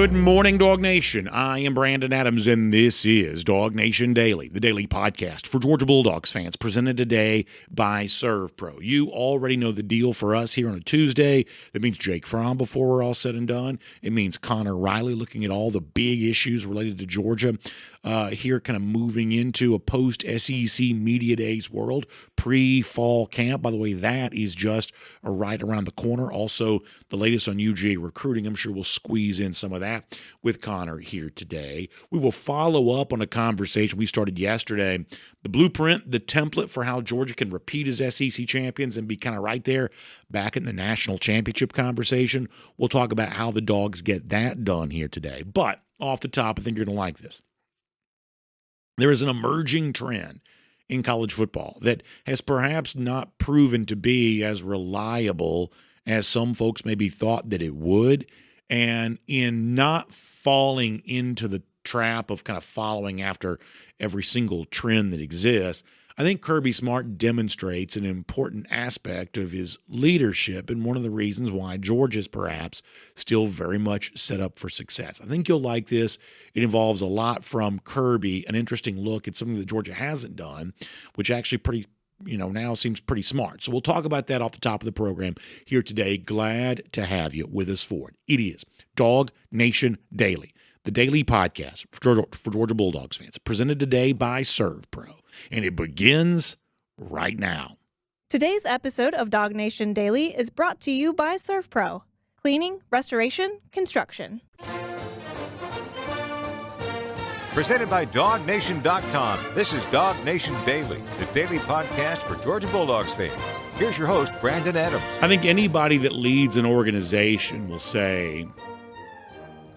Good morning, DawgNation. I am Brandon Adams, and this is DawgNation Daily, the daily podcast for Georgia Bulldogs fans, presented today by ServPro. You already know the deal for us here on a Tuesday. That means Jake Fromm before we're all said and done. It means Connor Riley looking at all the big issues related to Georgia here, kind of moving into a post-SEC Media Days world, pre-fall camp. By the way, that is just right around the corner. Also, the latest on UGA recruiting. I'm sure we'll squeeze in some of that with Connor here today. We will follow up on a conversation we started yesterday, the blueprint, the template for how Georgia can repeat as SEC champions and be kind of right there back in the national championship conversation. We'll talk about how the Dogs get that done here today. But off the top, I think you're going to like this. There is an emerging trend in college football that has perhaps not proven to be as reliable as some folks maybe thought that it would. And in not falling into the trap of kind of following after every single trend that exists, I think Kirby Smart demonstrates an important aspect of his leadership and one of the reasons why Georgia's perhaps still very much set up for success. I think you'll like this. It involves a lot from Kirby, an interesting look at something that Georgia hasn't done, which actually now seems pretty smart. So we'll talk about that off the top of the program here today. Glad to have you with us for it. It is DawgNation Daily, the daily podcast for Georgia Bulldogs fans, presented today by ServPro. And it begins right now. Today's episode of DawgNation Daily is brought to you by ServPro. Cleaning, restoration, construction. Presented by DawgNation.com. This is DawgNation Daily, the daily podcast for Georgia Bulldogs fans. Here's your host, Brandon Adams. I think anybody that leads an organization will say,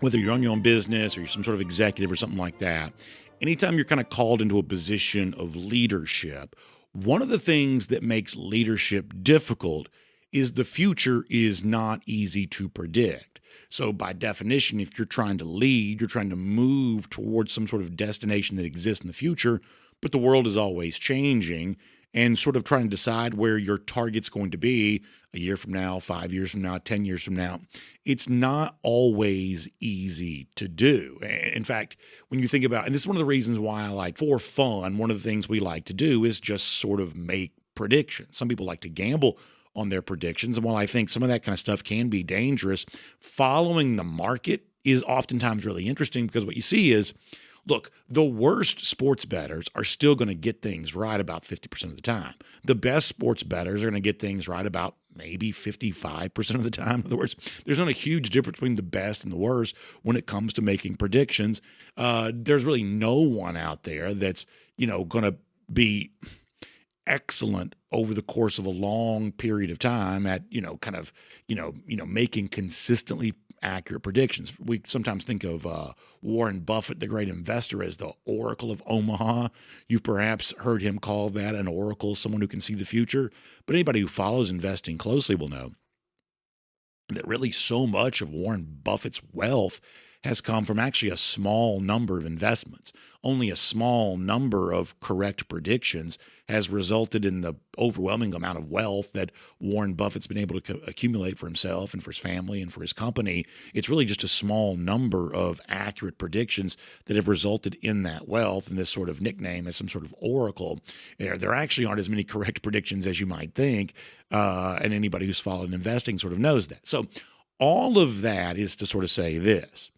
whether you're on your own business or you're some sort of executive or something like that, anytime you're kind of called into a position of leadership, one of the things that makes leadership difficult is the future is not easy to predict. So by definition, if you're trying to lead, you're trying to move towards some sort of destination that exists in the future, but the world is always changing, and sort of trying to decide where your target's going to be a year from now, 5 years from now, 10 years from now, it's not always easy to do. In fact, when you think about, and this is one of the reasons why I like, for fun, one of the things we like to do is just sort of make predictions. Some people like to gamble on their predictions, and while I think some of that kind of stuff can be dangerous, following the market is oftentimes really interesting, because what you see is, look, the worst sports bettors are still going to get things right about 50% of the time. The best sports bettors are going to get things right about maybe 55% of the time. In other words, there's not a huge difference between the best and the worst when it comes to making predictions. There's really no one out there that's, going to be excellent over the course of a long period of time at, making consistently accurate predictions. We sometimes think of Warren Buffett, the great investor, as the Oracle of Omaha. You've perhaps heard him call that an oracle, someone who can see the future. But anybody who follows investing closely will know that really so much of Warren Buffett's wealth has come from actually a small number of investments. Only a small number of correct predictions has resulted in the overwhelming amount of wealth that Warren Buffett's been able to accumulate for himself and for his family and for his company. It's really just a small number of accurate predictions that have resulted in that wealth, and this sort of nickname as some sort of oracle. There actually aren't as many correct predictions as you might think, and anybody who's followed investing sort of knows that. So all of that is to sort of say this.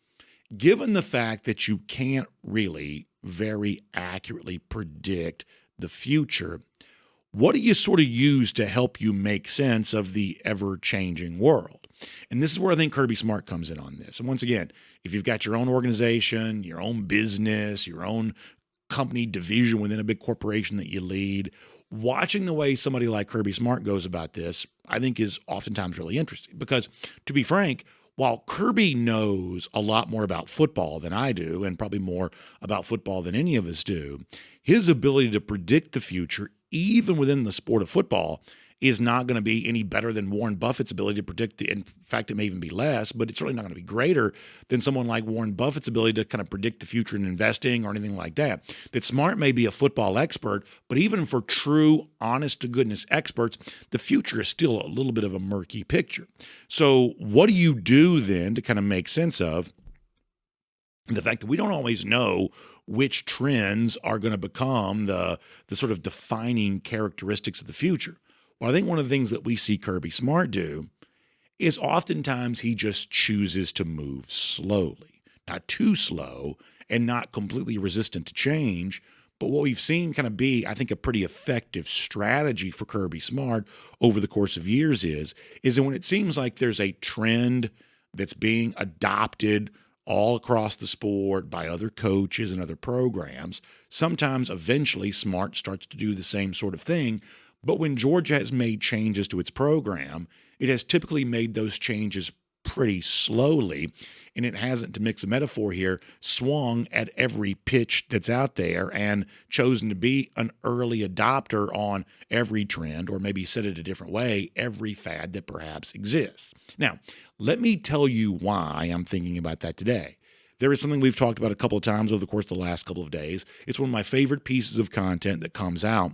Given the fact that you can't really very accurately predict the future, what do you sort of use to help you make sense of the ever-changing world? And this is where I think Kirby Smart comes in on this. And once again, if you've got your own organization, your own business, your own company division within a big corporation that you lead, watching the way somebody like Kirby Smart goes about this, I think is oftentimes really interesting. Because to be frank, while Kirby knows a lot more about football than I do, and probably more about football than any of us do, his ability to predict the future, even within the sport of football, is not going to be any better than Warren Buffett's ability to predict in fact, it may even be less, but it's certainly not going to be greater than someone like Warren Buffett's ability to kind of predict the future in investing or anything like that. That Smart may be a football expert, but even for true, honest-to-goodness experts, the future is still a little bit of a murky picture. So what do you do then to kind of make sense of the fact that we don't always know which trends are going to become the sort of defining characteristics of the future. Well, I think one of the things that we see Kirby Smart do is oftentimes he just chooses to move slowly, not too slow and not completely resistant to change. But what we've seen kind of be, I think, a pretty effective strategy for Kirby Smart over the course of years is that when it seems like there's a trend that's being adopted all across the sport by other coaches and other programs, sometimes eventually Smart starts to do the same sort of thing. But when Georgia has made changes to its program, it has typically made those changes pretty slowly, and it hasn't, to mix a metaphor here, swung at every pitch that's out there and chosen to be an early adopter on every trend, or maybe said it a different way, every fad that perhaps exists. Now, let me tell you why I'm thinking about that today. There is something we've talked about a couple of times over the course of the last couple of days. It's one of my favorite pieces of content that comes out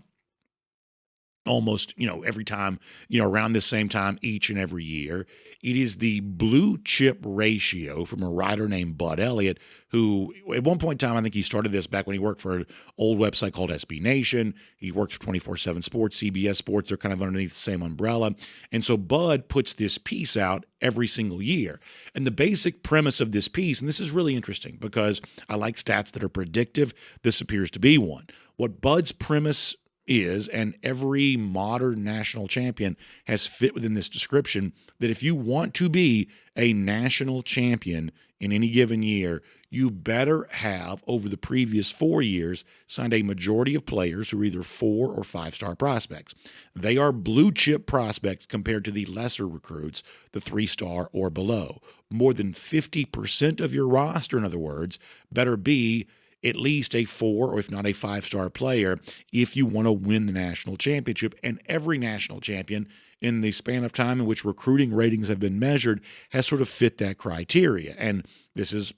almost, every time, around this same time each and every year. It is the blue chip ratio from a writer named Bud Elliott, who at one point in time, I think he started this back when he worked for an old website called SB Nation. He works for 24/7 Sports, CBS Sports. They're kind of underneath the same umbrella. And so Bud puts this piece out every single year. And the basic premise of this piece, and this is really interesting because I like stats that are predictive. This appears to be one. What Bud's premise is, and every modern national champion has fit within this description, that if you want to be a national champion in any given year, you better have, over the previous 4 years, signed a majority of players who are either 4 or 5-star prospects. They are blue chip prospects compared to the lesser recruits, the 3-star or below. More than 50% of your roster, in other words, better be at least a 4 or if not a 5-star player if you want to win the national championship. And every national champion in the span of time in which recruiting ratings have been measured has sort of fit that criteria. And this is,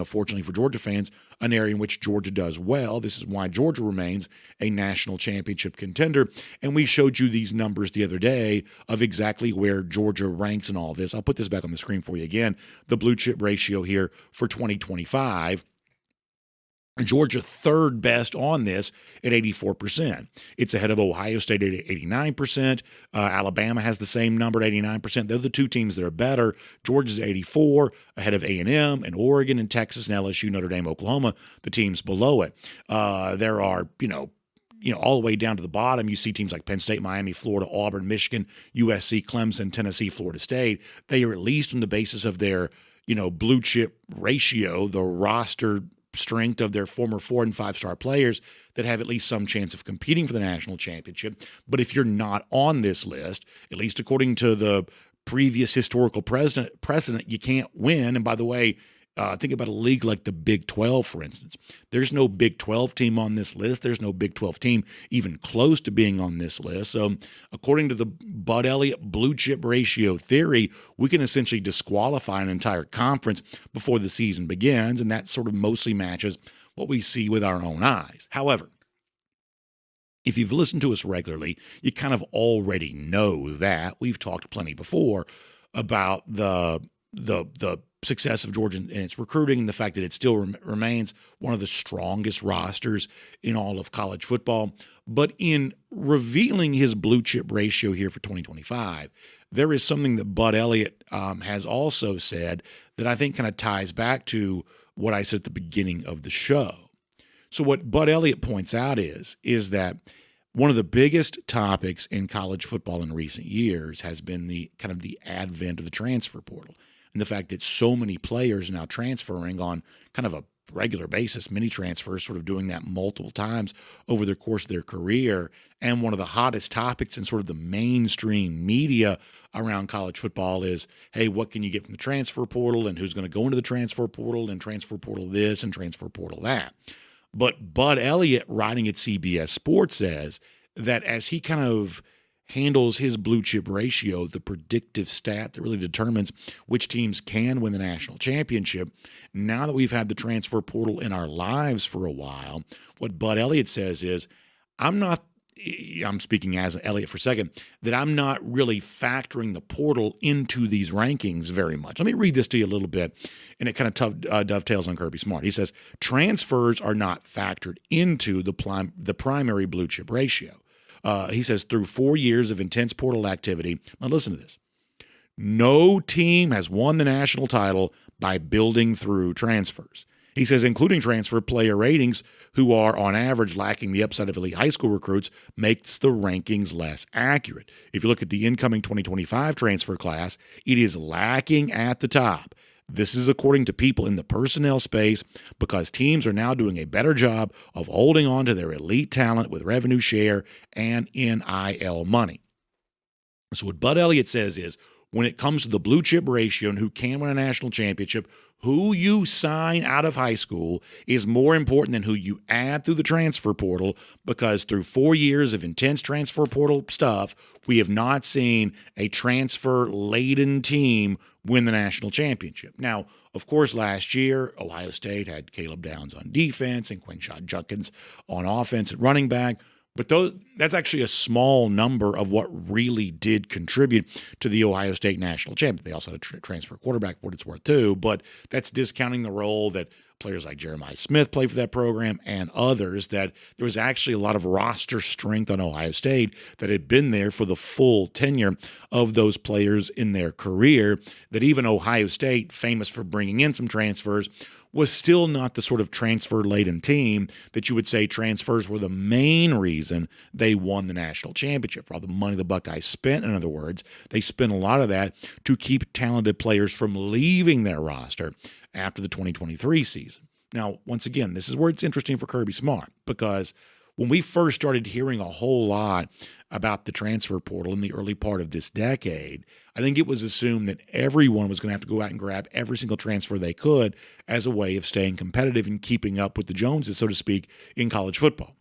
fortunately for Georgia fans, an area in which Georgia does well. This is why Georgia remains a national championship contender. And we showed you these numbers the other day of exactly where Georgia ranks in all this. I'll put this back on the screen for you again. The blue chip ratio here for 2025. Georgia third best on this at 84%. It's ahead of Ohio State at 89%. Alabama has the same number at 89%. They're the two teams that are better. Georgia's at 84, ahead of A&M and Oregon and Texas and LSU, Notre Dame, Oklahoma, the teams below it. There are, all the way down to the bottom, you see teams like Penn State, Miami, Florida, Auburn, Michigan, USC, Clemson, Tennessee, Florida State. They are, at least on the basis of their, blue chip ratio, the roster strength of their former 4- and 5-star players, that have at least some chance of competing for the national championship. But if you're not on this list, at least according to the previous historical precedent, you can't win. And by the way, think about a league like the Big 12, for instance. There's no Big 12 team on this list. There's no Big 12 team even close to being on this list. So according to the Bud Elliott blue chip ratio theory, we can essentially disqualify an entire conference before the season begins, and that sort of mostly matches what we see with our own eyes. However, if you've listened to us regularly, you kind of already know that. We've talked plenty before about the success of Georgia in its recruiting and the fact that it still remains one of the strongest rosters in all of college football. But in revealing his blue chip ratio here for 2025, there is something that Bud Elliott has also said that I think kind of ties back to what I said at the beginning of the show. So what Bud Elliott points out is that one of the biggest topics in college football in recent years has been the kind of the advent of the transfer portal. And the fact that so many players are now transferring on kind of a regular basis, many transfers, sort of doing that multiple times over the course of their career. And one of the hottest topics in sort of the mainstream media around college football is, hey, what can you get from the transfer portal, and who's going to go into the transfer portal, and transfer portal this and transfer portal that. But Bud Elliott, writing at CBS Sports, says that as he kind of handles his blue chip ratio, the predictive stat that really determines which teams can win the national championship, now that we've had the transfer portal in our lives for a while, what Bud Elliott says is, I'm not I'm speaking as Elliott for a second, that I'm not really factoring the portal into these rankings very much. Let me read this to you a little bit, and it kind of dovetails on Kirby Smart. He says, transfers are not factored into the primary blue chip ratio. He says, through 4 years of intense portal activity, now listen to this, no team has won the national title by building through transfers. He says, including transfer player ratings, who are on average lacking the upside of elite high school recruits, makes the rankings less accurate. If you look at the incoming 2025 transfer class, it is lacking at the top. This is according to people in the personnel space because teams are now doing a better job of holding on to their elite talent with revenue share and NIL money. So what Bud Elliott says is, when it comes to the blue chip ratio and who can win a national championship, who you sign out of high school is more important than who you add through the transfer portal, because through 4 years of intense transfer portal stuff, we have not seen a transfer-laden team win the national championship. Now, of course, last year, Ohio State had Caleb Downs on defense and Quinshon Judkins on offense at running back. But that's actually a small number of what really did contribute to the Ohio State national championship. They also had a transfer quarterback, for what it's worth, too. But that's discounting the role that players like Jeremiah Smith played for that program and others, that there was actually a lot of roster strength on Ohio State that had been there for the full tenure of those players in their career, that even Ohio State, famous for bringing in some transfers, was still not the sort of transfer-laden team that you would say transfers were the main reason they won the national championship. For all the money the Buckeyes spent, in other words, they spent a lot of that to keep talented players from leaving their roster after the 2023 season. Now, once again, this is where it's interesting for Kirby Smart, because when we first started hearing a whole lot about the transfer portal in the early part of this decade, I think it was assumed that everyone was going to have to go out and grab every single transfer they could as a way of staying competitive and keeping up with the Joneses, so to speak, in college football.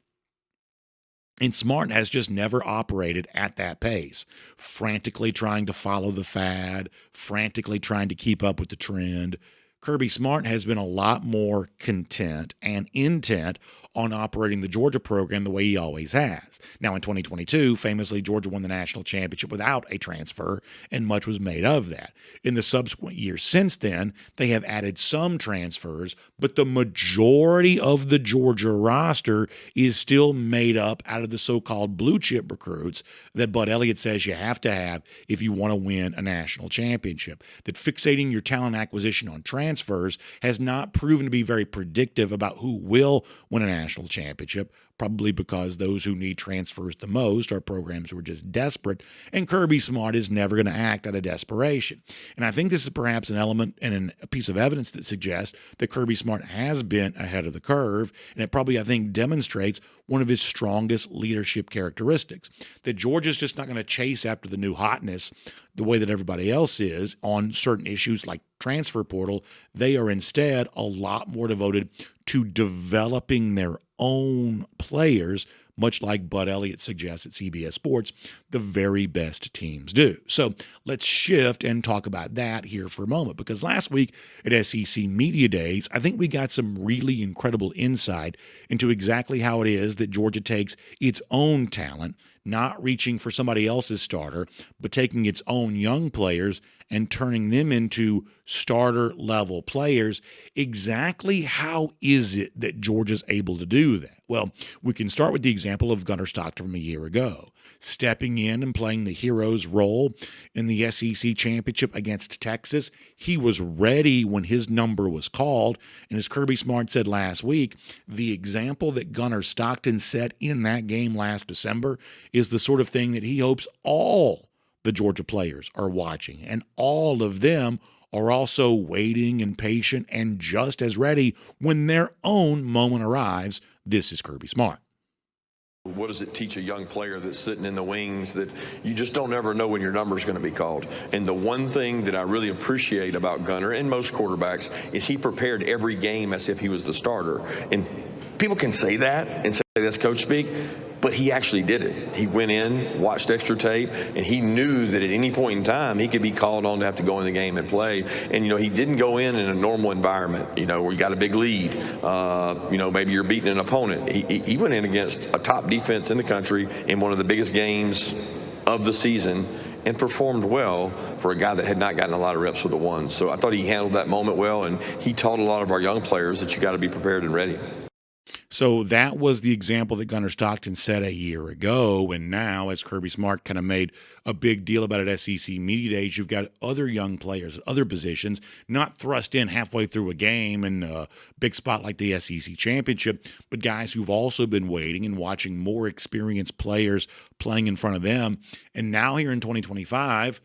And Smart has just never operated at that pace, frantically trying to follow the fad, frantically trying to keep up with the trend. Kirby Smart has been a lot more content and intent on operating the Georgia program the way he always has. Now, in 2022, famously, Georgia won the national championship without a transfer, and much was made of that. In the subsequent years since then, they have added some transfers, but the majority of the Georgia roster is still made up out of the so-called blue chip recruits that Bud Elliott says you have to have if you want to win a national championship. That fixating your talent acquisition on transfers has not proven to be very predictive about who will win a national championship, probably because those who need transfers the most are programs who are just desperate, and Kirby Smart is never going to act out of desperation. And I think this is perhaps an element and a piece of evidence that suggests that Kirby Smart has been ahead of the curve, and it probably, I think, demonstrates one of his strongest leadership characteristics, that Georgia's just not going to chase after the new hotness the way that everybody else is on certain issues like transfer portal. They are instead a lot more devoted to developing their own players, much like Bud Elliott suggests at CBS Sports, the very best teams do. So let's shift and talk about that here for a moment, because last week at SEC Media Days, I think we got some really incredible insight into exactly how it is that Georgia takes its own talent, not reaching for somebody else's starter, but taking its own young players and turning them into starter-level players. Exactly how is it that Georgia's able to do that? Well, we can start with the example of Gunner Stockton from a year ago, stepping in and playing the hero's role in the SEC championship against Texas. He was ready when his number was called, and as Kirby Smart said last week, the example that Gunner Stockton set in that game last December is the sort of thing that he hopes all the Georgia players are watching, and all of them are also waiting and patient and just as ready when their own moment arrives. This is Kirby Smart. What does it teach a young player that's sitting in the wings that you just don't ever know when your number is going to be called? And the one thing that I really appreciate about Gunner and most quarterbacks is he prepared every game as if he was the starter. And people can say that and say that's coach speak, But he actually did it. He went in, watched extra tape, and he knew that at any point in time he could be called on to have to go in the game and play. And, he didn't go in a normal environment, where you got a big lead. Maybe you're beating an opponent. He went in against a top defense in the country in one of the biggest games of the season and performed well for a guy that had not gotten a lot of reps with the ones. So I thought he handled that moment well, and he taught a lot of our young players that you got to be prepared and ready. So that was the example that Gunner Stockton set a year ago. And now, as Kirby Smart kind of made a big deal about at SEC Media Days, you've got other young players at other positions, not thrust in halfway through a game in a big spot like the SEC Championship, but guys who've also been waiting and watching more experienced players playing in front of them. And now here in 2025,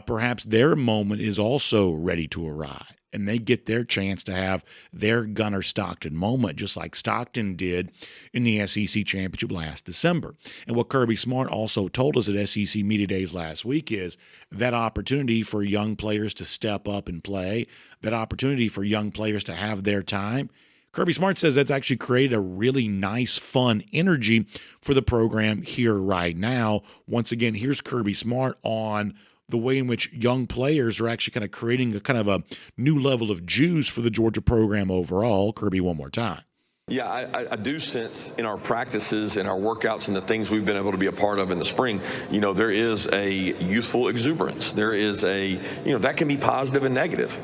perhaps their moment is also ready to arrive. And they get their chance to have their Gunner Stockton moment, just like Stockton did in the SEC Championship last December. And what Kirby Smart also told us at SEC Media Days last week is that opportunity for young players to step up and play, that opportunity for young players to have their time. Kirby Smart says that's actually created a really nice, fun energy for the program here right now. Once again, here's Kirby Smart on the way in which young players are actually kind of creating a new level of juice for the Georgia program overall. Kirby, one more time. Yeah, I do sense in our practices and our workouts and the things we've been able to be a part of in the spring, there is a youthful exuberance. There is that can be positive and negative.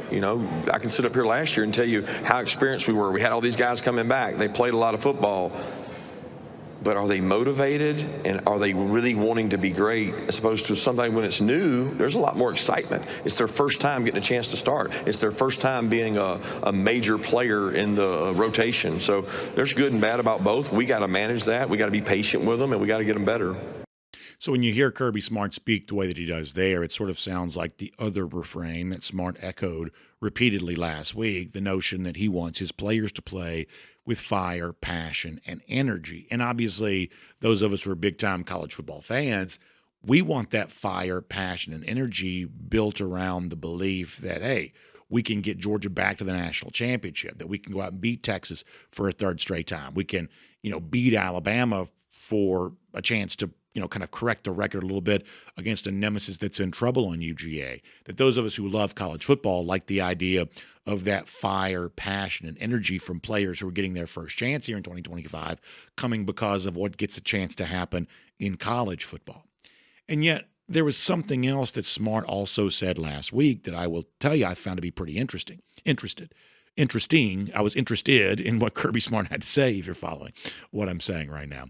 I can sit up here last year and tell you how experienced we were. We had all these guys coming back. They played a lot of football. But are they motivated, and are they really wanting to be great? As opposed to sometimes when it's new, there's a lot more excitement. It's their first time getting a chance to start. It's their first time being a major player in the rotation. So there's good and bad about both. We got to manage that. We got to be patient with them, and we got to get them better. So when you hear Kirby Smart speak the way that he does there, it sort of sounds like the other refrain that Smart echoed repeatedly last week, the notion that he wants his players to play with fire, passion, and energy. And obviously, those of us who are big-time college football fans, we want that fire, passion, and energy built around the belief that, hey, we can get Georgia back to the national championship, that we can go out and beat Texas for a third straight time. We can, beat Alabama for a chance to, kind of correct the record a little bit against a nemesis that's in trouble on UGA. That those of us who love college football like the idea of that fire, passion, and energy from players who are getting their first chance here in 2025 coming because of what gets a chance to happen in college football. And yet, there was something else that Smart also said last week that I will tell you I found to be pretty interesting. I was interested in what Kirby Smart had to say, if you're following what I'm saying right now.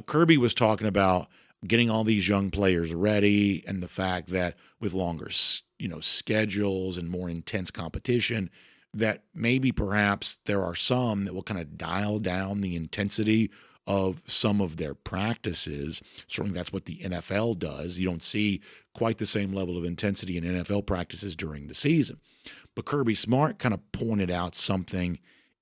Kirby was talking about getting all these young players ready and the fact that with longer, schedules and more intense competition, that maybe perhaps there are some that will kind of dial down the intensity of some of their practices. Certainly that's what the NFL does. You don't see quite the same level of intensity in NFL practices during the season. But Kirby Smart kind of pointed out something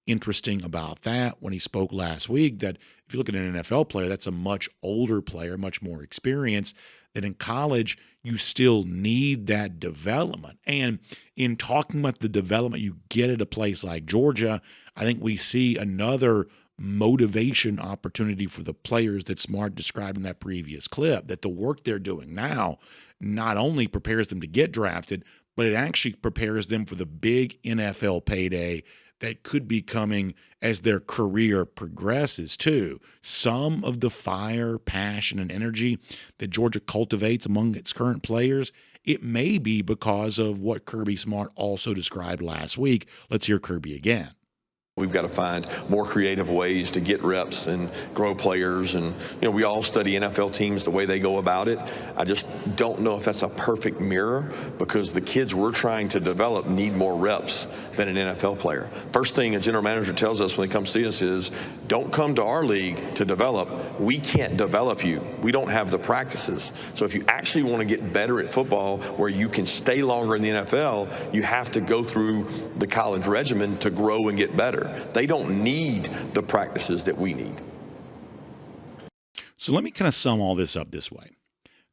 interesting about that when he spoke last week, that if you look at an NFL player, that's a much older player, much more experienced, that in college you still need that development. And in talking about the development you get at a place like Georgia, I think we see another motivation opportunity for the players that Smart described in that previous clip, that the work they're doing now not only prepares them to get drafted, but it actually prepares them for the big NFL payday that could be coming as their career progresses too. Some of the fire, passion, and energy that Georgia cultivates among its current players, it may be because of what Kirby Smart also described last week. Let's hear Kirby again. We've got to find more creative ways to get reps and grow players. And, we all study NFL teams the way they go about it. I just don't know if that's a perfect mirror, because the kids we're trying to develop need more reps than an NFL player. First thing a general manager tells us when they come see us is, don't come to our league to develop. We can't develop you. We don't have the practices. So if you actually want to get better at football where you can stay longer in the NFL, you have to go through the college regimen to grow and get better. They don't need the practices that we need. So let me kind of sum all this up this way.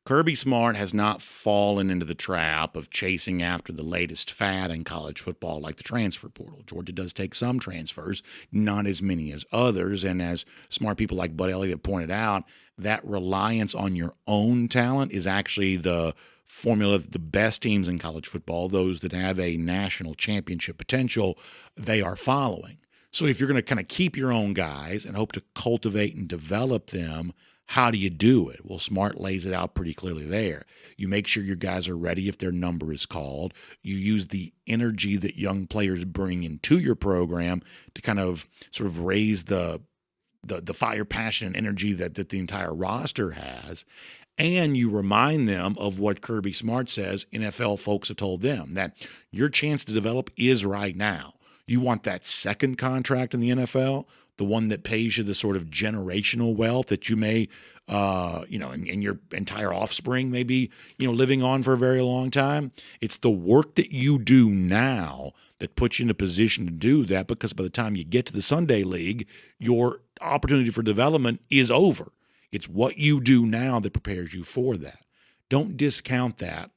Kirby Smart has not fallen into the trap of chasing after the latest fad in college football like the transfer portal. Georgia does take some transfers, not as many as others. And as smart people like Bud Elliott pointed out, that reliance on your own talent is actually the formula that the best teams in college football, those that have a national championship potential, they are following. So if you're going to kind of keep your own guys and hope to cultivate and develop them, how do you do it? Well, Smart lays it out pretty clearly there. You make sure your guys are ready if their number is called. You use the energy that young players bring into your program to kind of sort of raise the fire, passion, and energy that the entire roster has. And you remind them of what Kirby Smart says NFL folks have told them, that your chance to develop is right now. You want that second contract in the NFL, the one that pays you the sort of generational wealth that you may, and your entire offspring may be, living on for a very long time. It's the work that you do now that puts you in a position to do that, because by the time you get to the Sunday League, your opportunity for development is over. It's what you do now that prepares you for that. Don't discount that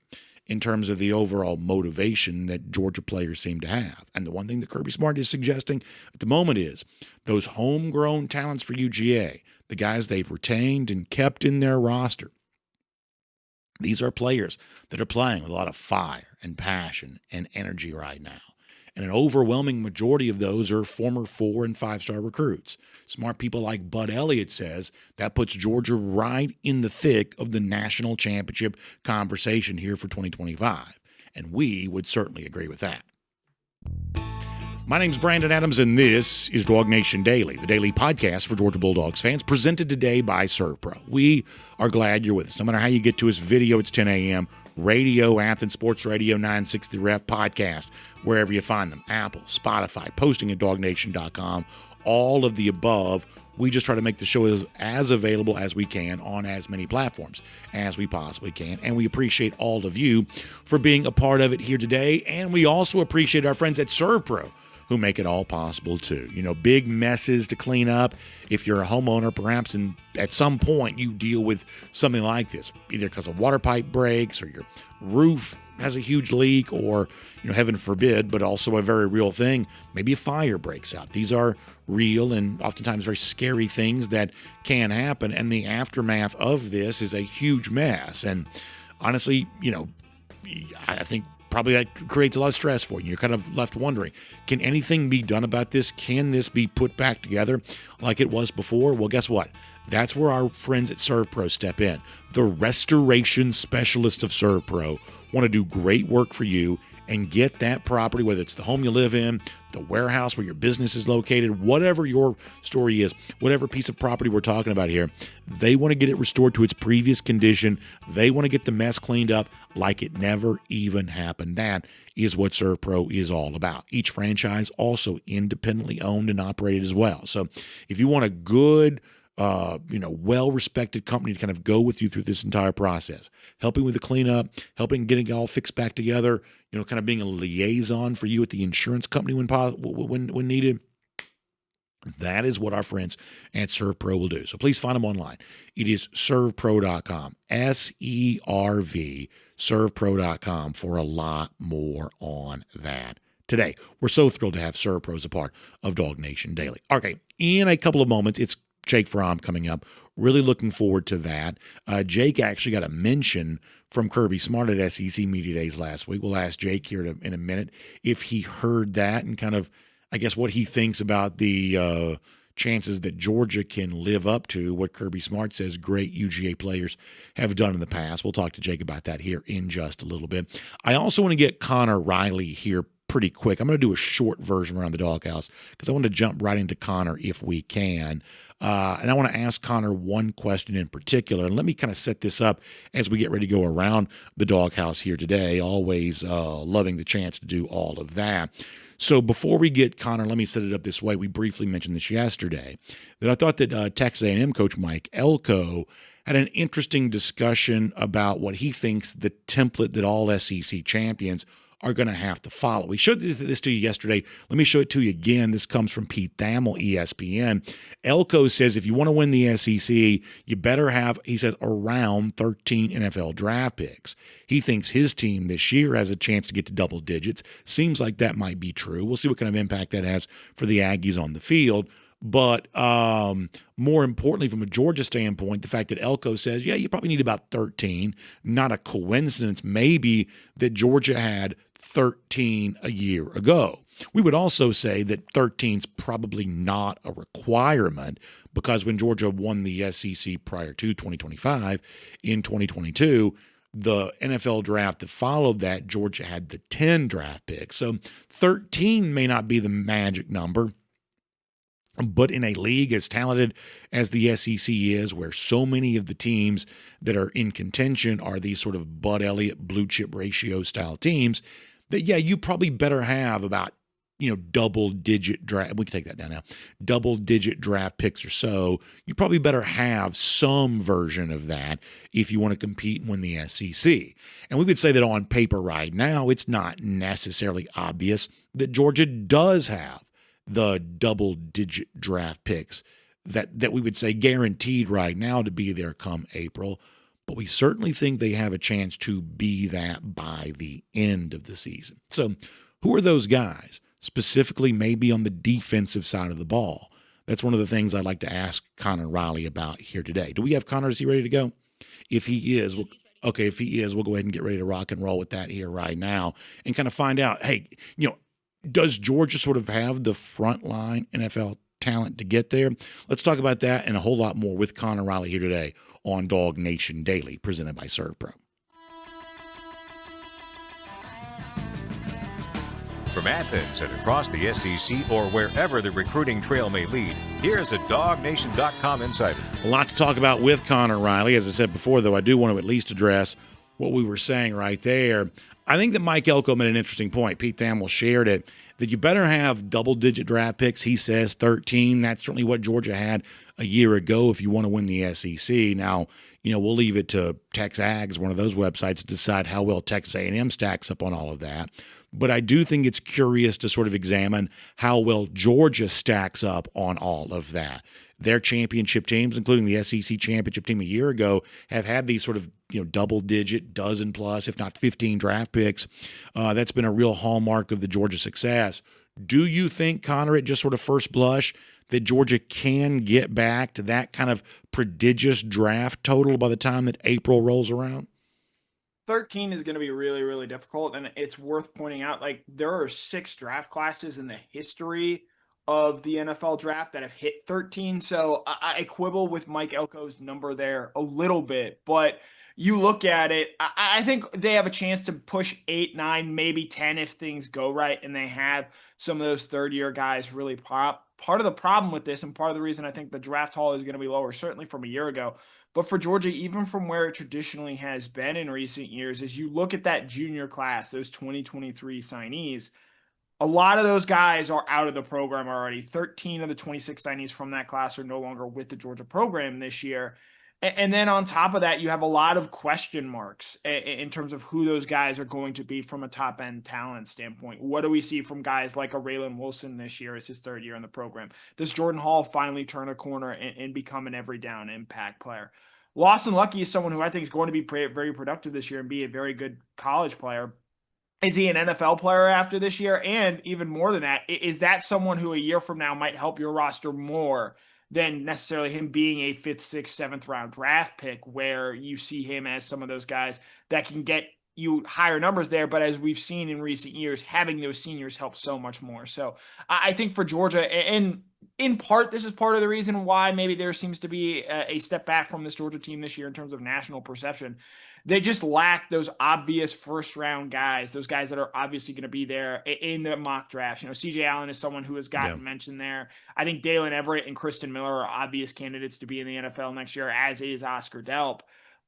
in terms of the overall motivation that Georgia players seem to have. And the one thing that Kirby Smart is suggesting at the moment is those homegrown talents for UGA, the guys they've retained and kept in their roster, these are players that are playing with a lot of fire and passion and energy right now. And an overwhelming majority of those are former 4- and 5-star recruits. Smart people like Bud Elliott says that puts Georgia right in the thick of the national championship conversation here for 2025. And we would certainly agree with that. My name's Brandon Adams, and this is DawgNation Daily, the daily podcast for Georgia Bulldogs fans, presented today by ServPro. We are glad you're with us. No matter how you get to us, video, it's 10 a.m., radio, Athens Sports Radio, 960 Ref, podcast, wherever you find them, Apple, Spotify, posting at DawgNation.com, all of the above. We just try to make the show as available as we can on as many platforms as we possibly can. And we appreciate all of you for being a part of it here today. And we also appreciate our friends at ServPro, who make it all possible too. Big messes to clean up. If you're a homeowner, perhaps at some point you deal with something like this, either because a water pipe breaks or your roof has a huge leak, or, heaven forbid, but also a very real thing, maybe a fire breaks out. These are real and oftentimes very scary things that can happen, and the aftermath of this is a huge mess. And honestly, I think probably that creates a lot of stress for you. You're kind of left wondering, can anything be done about this? Can this be put back together like it was before? Well, guess what? That's where our friends at ServPro step in. The restoration specialists of ServPro want to do great work for you and get that property, whether it's the home you live in, the warehouse where your business is located, whatever your story is, whatever piece of property we're talking about here, they want to get it restored to its previous condition. They want to get the mess cleaned up like it never even happened. That is what ServPro is all about. Each franchise also independently owned and operated as well. So if you want a good, well-respected company to kind of go with you through this entire process, helping with the cleanup, helping getting it all fixed back together, kind of being a liaison for you at the insurance company when needed. That is what our friends at ServPro will do. So please find them online. It is servpro.com, SERV, servpro.com for a lot more on that. Today, we're so thrilled to have ServPro as a part of DawgNation Daily. Okay, in a couple of moments, it's Jake Fromm coming up. Really looking forward to that. Jake actually got a mention from Kirby Smart at SEC Media Days last week. We'll ask Jake here in a minute if he heard that and kind of, I guess, what he thinks about the chances that Georgia can live up to what Kirby Smart says great UGA players have done in the past. We'll talk to Jake about that here in just a little bit. I also want to get Connor Riley here pretty quick. I'm going to do a short version around the doghouse because I want to jump right into Connor if we can. And I want to ask Connor one question in particular. And let me kind of set this up as we get ready to go around the doghouse here today. Always loving the chance to do all of that. So before we get Connor, let me set it up this way. We briefly mentioned this yesterday, that I thought that Texas A&M coach Mike Elko had an interesting discussion about what he thinks the template that all SEC champions are going to have to follow. We showed this to you yesterday. Let me show it to you again. This comes from Pete Thamel, ESPN. Elko says if you want to win the SEC, you better have, he says, around 13 NFL draft picks. He thinks his team this year has a chance to get to double digits. Seems like that might be true. We'll see what kind of impact that has for the Aggies on the field. But more importantly, from a Georgia standpoint, the fact that Elko says, yeah, you probably need about 13. Not a coincidence, maybe, that Georgia had 13 a year ago. We would also say that 13 is probably not a requirement because when Georgia won the SEC prior to 2025, in 2022, the NFL draft that followed that, Georgia had the 10 draft picks. So 13 may not be the magic number. But in a league as talented as the SEC is, where so many of the teams that are in contention are these sort of Bud Elliott blue chip ratio style teams, that, yeah, you probably better have about, double-digit draft. We can take that down now. Double-digit draft picks or so. You probably better have some version of that if you want to compete and win the SEC. And we would say that on paper right now, it's not necessarily obvious that Georgia does have the double-digit draft picks that we would say guaranteed right now to be there come April. But we certainly think they have a chance to be that by the end of the season. So who are those guys, specifically maybe on the defensive side of the ball? That's one of the things I'd like to ask Connor Riley about here today. Do we have Connor? Is he ready to go? If he is, if he is, we'll go ahead and get ready to rock and roll with that here right now and kind of find out, hey, does Georgia sort of have the frontline NFL talent to get there? Let's talk about that and a whole lot more with Connor Riley here today on DawgNation Daily, presented by ServPro. From Athens and across the SEC or wherever the recruiting trail may lead, here's a DawgNation.com insider. A lot to talk about with Connor Riley. As I said before, though, I do want to at least address what we were saying right there. I think that Mike Elko made an interesting point. Pete Thamel shared it, that you better have double-digit draft picks. He says 13. That's certainly what Georgia had a year ago if you want to win the SEC. Now, we'll leave it to TexAgs, one of those websites, to decide how well Texas A&M stacks up on all of that. But I do think it's curious to sort of examine how well Georgia stacks up on all of that. Their championship teams, including the SEC championship team a year ago, have had these sort of double-digit, dozen plus, if not 15 draft picks. That's been a real hallmark of the Georgia success. Do you think, Connor, at just sort of first blush, that Georgia can get back to that kind of prodigious draft total by the time that April rolls around? 13 is going to be really, really difficult, and it's worth pointing out, there are 6 draft classes in the history of the NFL draft that have hit 13. So I quibble with Mike Elko's number there a little bit, but you look at it, I think they have a chance to push 8, 9, maybe 10 if things go right and they have some of those third-year guys really pop. Part of the problem with this, and part of the reason I think the draft haul is going to be lower, certainly from a year ago, but for Georgia, even from where it traditionally has been in recent years, as you look at that junior class, those 2023 signees, a lot of those guys are out of the program already. 13 of the 26 signees from that class are no longer with the Georgia program this year. And then on top of that, you have a lot of question marks in terms of who those guys are going to be from a top-end talent standpoint. What do we see from guys like a Raylan Wilson this year as his third year in the program? Does Jordan Hall finally turn a corner and become an every-down impact player? Lawson Lucky is someone who I think is going to be very productive this year and be a very good college player. Is he an NFL player after this year? And even more than that, is that someone who a year from now might help your roster more than necessarily him being a 5th, 6th, 7th round draft pick, where you see him as some of those guys that can get you higher numbers there. But as we've seen in recent years, having those seniors helps so much more. So I think for Georgia, and in part, this is part of the reason why maybe there seems to be a step back from this Georgia team this year in terms of national perception. They just lack those obvious first-round guys, those guys that are obviously going to be there in the mock drafts. C.J. Allen is someone who has gotten mentioned there. I think Dalen Everett and Kristen Miller are obvious candidates to be in the NFL next year, as is Oscar Delp.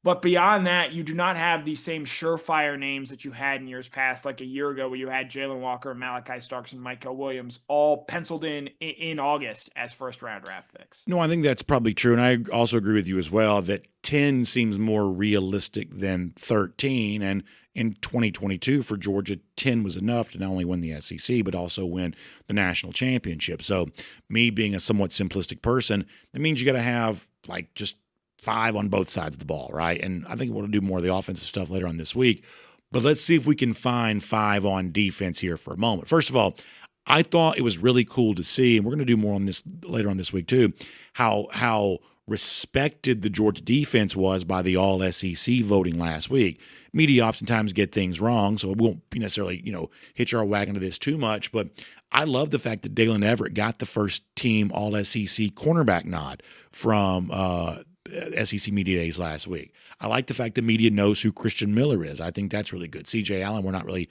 But beyond that, you do not have the same surefire names that you had in years past, like a year ago where you had Jalen Walker, Malachi Starks, and Michael Williams all penciled in August as first-round draft picks. No, I think that's probably true, and I also agree with you as well that 10 seems more realistic than 13, and In 2022 for Georgia, 10 was enough to not only win the SEC, but also win the national championship. So me being a somewhat simplistic person, that means you got to have like just 5 on both sides of the ball, right? And I think we'll do more of the offensive stuff later on this week. But let's see if we can find 5 on defense here for a moment. First of all, I thought it was really cool to see, and we're going to do more on this later on this week too, how respected the Georgia defense was by the All-SEC voting last week. Media oftentimes get things wrong, so we won't necessarily, hitch our wagon to this too much, but I love the fact that Dalen Everett got the first team All-SEC cornerback nod from SEC Media Days last week. I like the fact that media knows who Christian Miller is. I think that's really good. C.J. Allen, we're not really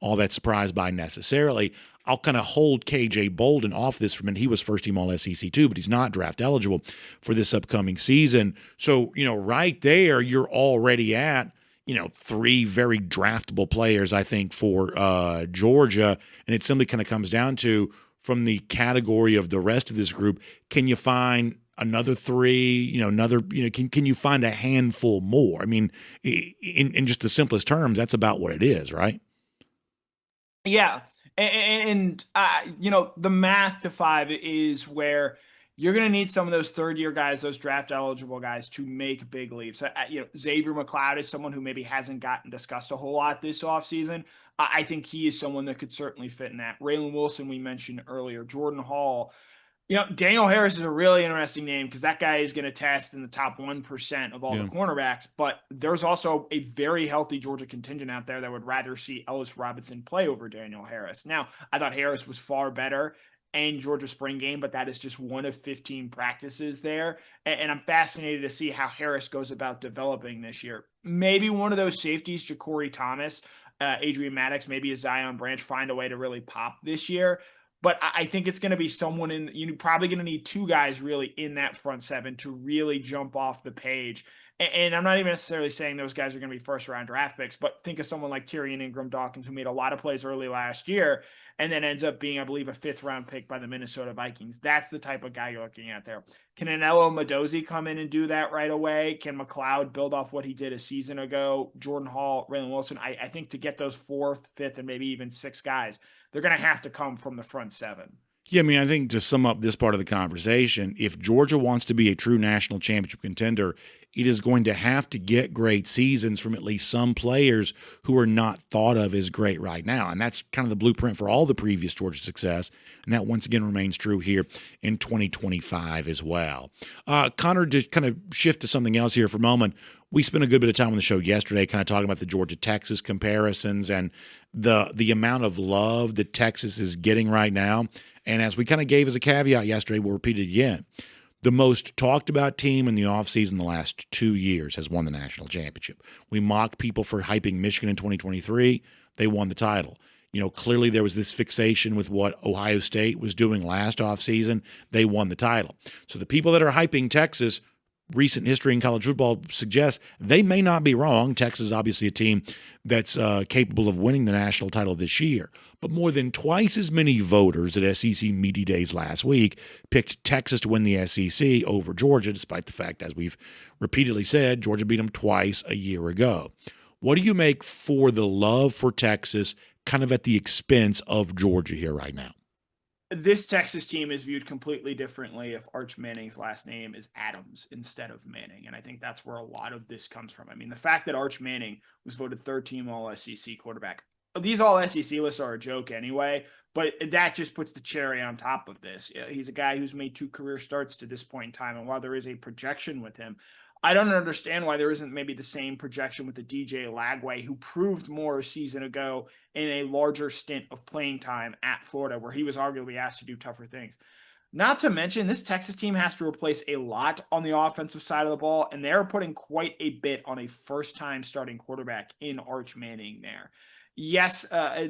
all that surprised by necessarily. I'll kind of hold K.J. Bolden off this for a minute. He was first team All-SEC too, but he's not draft eligible for this upcoming season. So, right there, you're already at, 3 very draftable players, I think, for Georgia. And it simply kind of comes down to, from the category of the rest of this group, can you find another 3, can you find a handful more? I mean, in just the simplest terms, that's about what it is, right? Yeah. And the math to 5 is where you're going to need some of those third-year guys, those draft-eligible guys, to make big leaps. Xavier McLeod is someone who maybe hasn't gotten discussed a whole lot this offseason. I think he is someone that could certainly fit in that. Raylan Wilson, we mentioned earlier. Jordan Hall. Daniel Harris is a really interesting name because that guy is going to test in the top 1% of all the cornerbacks, but there's also a very healthy Georgia contingent out there that would rather see Ellis Robinson play over Daniel Harris. Now, I thought Harris was far better in Georgia spring game, but that is just one of 15 practices there. And I'm fascinated to see how Harris goes about developing this year. Maybe one of those safeties, Ja'Cory Thomas, Adrian Maddox, maybe a Zion Branch, find a way to really pop this year. But I think it's going to be someone you're probably going to need 2 guys really in that front 7 to really jump off the page. And I'm not even necessarily saying those guys are going to be first-round draft picks, but think of someone like Tyrion Ingram-Dawkins, who made a lot of plays early last year and then ends up being, I believe, a 5th-round pick by the Minnesota Vikings. That's the type of guy you're looking at there. Can Anello Madozi come in and do that right away? Can McLeod build off what he did a season ago? Jordan Hall, Raylan Wilson. I think to get those 4th, 5th, and maybe even 6 guys, they're going to have to come from the front 7. Yeah, I mean, I think to sum up this part of the conversation, if Georgia wants to be a true national championship contender, it is going to have to get great seasons from at least some players who are not thought of as great right now. And that's kind of the blueprint for all the previous Georgia success. And that once again remains true here in 2025 as well. Connor, to kind of shift to something else here for a moment, we spent a good bit of time on the show yesterday kind of talking about the Georgia-Texas comparisons and the amount of love that Texas is getting right now. And as we kind of gave as a caveat yesterday, we'll repeat it again. The most talked about team in the offseason the last 2 years has won the national championship. We mocked people for hyping Michigan in 2023. They won the title. Clearly there was this fixation with what Ohio State was doing last offseason. They won the title. So the people that are hyping Texas, recent history in college football suggests they may not be wrong. Texas is obviously a team that's capable of winning the national title this year. But more than twice as many voters at SEC Media Days last week picked Texas to win the SEC over Georgia, despite the fact, as we've repeatedly said, Georgia beat them twice a year ago. What do you make for the love for Texas kind of at the expense of Georgia here right now? This Texas team is viewed completely differently if Arch Manning's last name is Adams instead of Manning. And I think that's where a lot of this comes from. I mean, the fact that Arch Manning was voted 3rd-team All-SEC quarterback, these All-SEC lists are a joke anyway, but that just puts the cherry on top of this. He's a guy who's made 2 career starts to this point in time. And while there is a projection with him, I don't understand why there isn't maybe the same projection with the DJ Lagway, who proved more a season ago in a larger stint of playing time at Florida, where he was arguably asked to do tougher things. Not to mention, this Texas team has to replace a lot on the offensive side of the ball, and they're putting quite a bit on a first-time starting quarterback in Arch Manning there. Yes,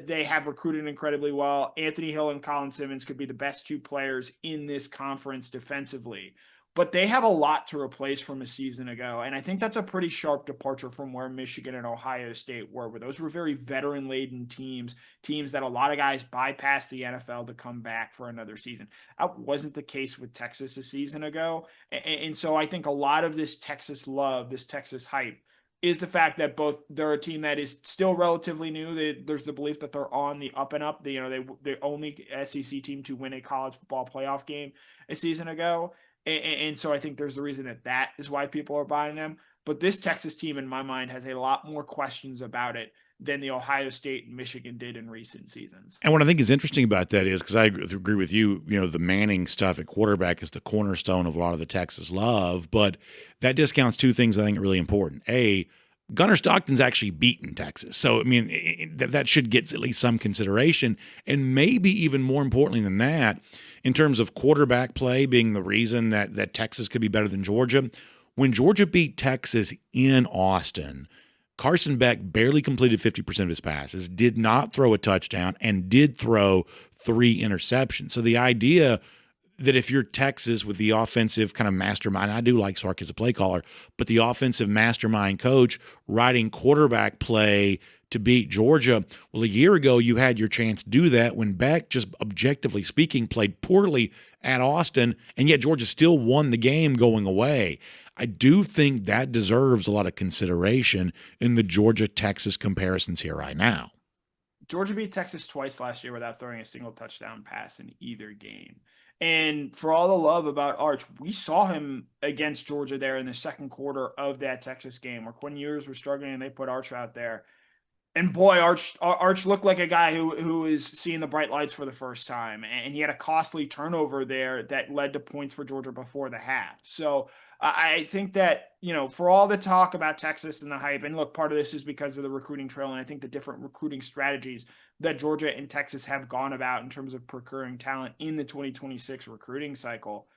they have recruited incredibly well. Anthony Hill and Colin Simmons could be the best 2 players in this conference defensively. But they have a lot to replace from a season ago. And I think that's a pretty sharp departure from where Michigan and Ohio State were, where those were very veteran-laden teams that a lot of guys bypassed the NFL to come back for another season. That wasn't the case with Texas a season ago. And so I think a lot of this Texas love, this Texas hype, is the fact that both they're a team that is still relatively new. There's the belief that they're on the up and up. They're only SEC team to win a college football playoff game a season ago. And so I think there's the reason that is why people are buying them. But this Texas team, in my mind, has a lot more questions about it than the Ohio State and Michigan did in recent seasons. And what I think is interesting about that is, because I agree with you, the Manning stuff at quarterback is the cornerstone of a lot of the Texas love, but that discounts two things I think are really important. A, Gunner Stockton's actually beaten Texas. So, I mean, that should get at least some consideration. And maybe even more importantly than that, in terms of quarterback play being the reason that Texas could be better than Georgia, when Georgia beat Texas in Austin, Carson Beck barely completed 50% of his passes, did not throw a touchdown, and did throw 3 interceptions. So the idea that if you're Texas with the offensive kind of mastermind, I do like Sark as a play caller, but the offensive mastermind coach writing quarterback play to beat Georgia, well, a year ago you had your chance to do that when Beck, just objectively speaking, played poorly at Austin, and yet Georgia still won the game going away. I do think that deserves a lot of consideration in the Georgia-Texas comparisons here right now. Georgia beat Texas twice last year without throwing a single touchdown pass in either game. And for all the love about Arch, we saw him against Georgia there in the second quarter of that Texas game where Quinn Ewers was struggling and they put Arch out there. And boy, Arch looked like a guy who is seeing the bright lights for the first time. And he had a costly turnover there that led to points for Georgia before the half. So I think that, for all the talk about Texas and the hype, and look, part of this is because of the recruiting trail, and I think the different recruiting strategies that Georgia and Texas have gone about in terms of procuring talent in the 2026 recruiting cycle.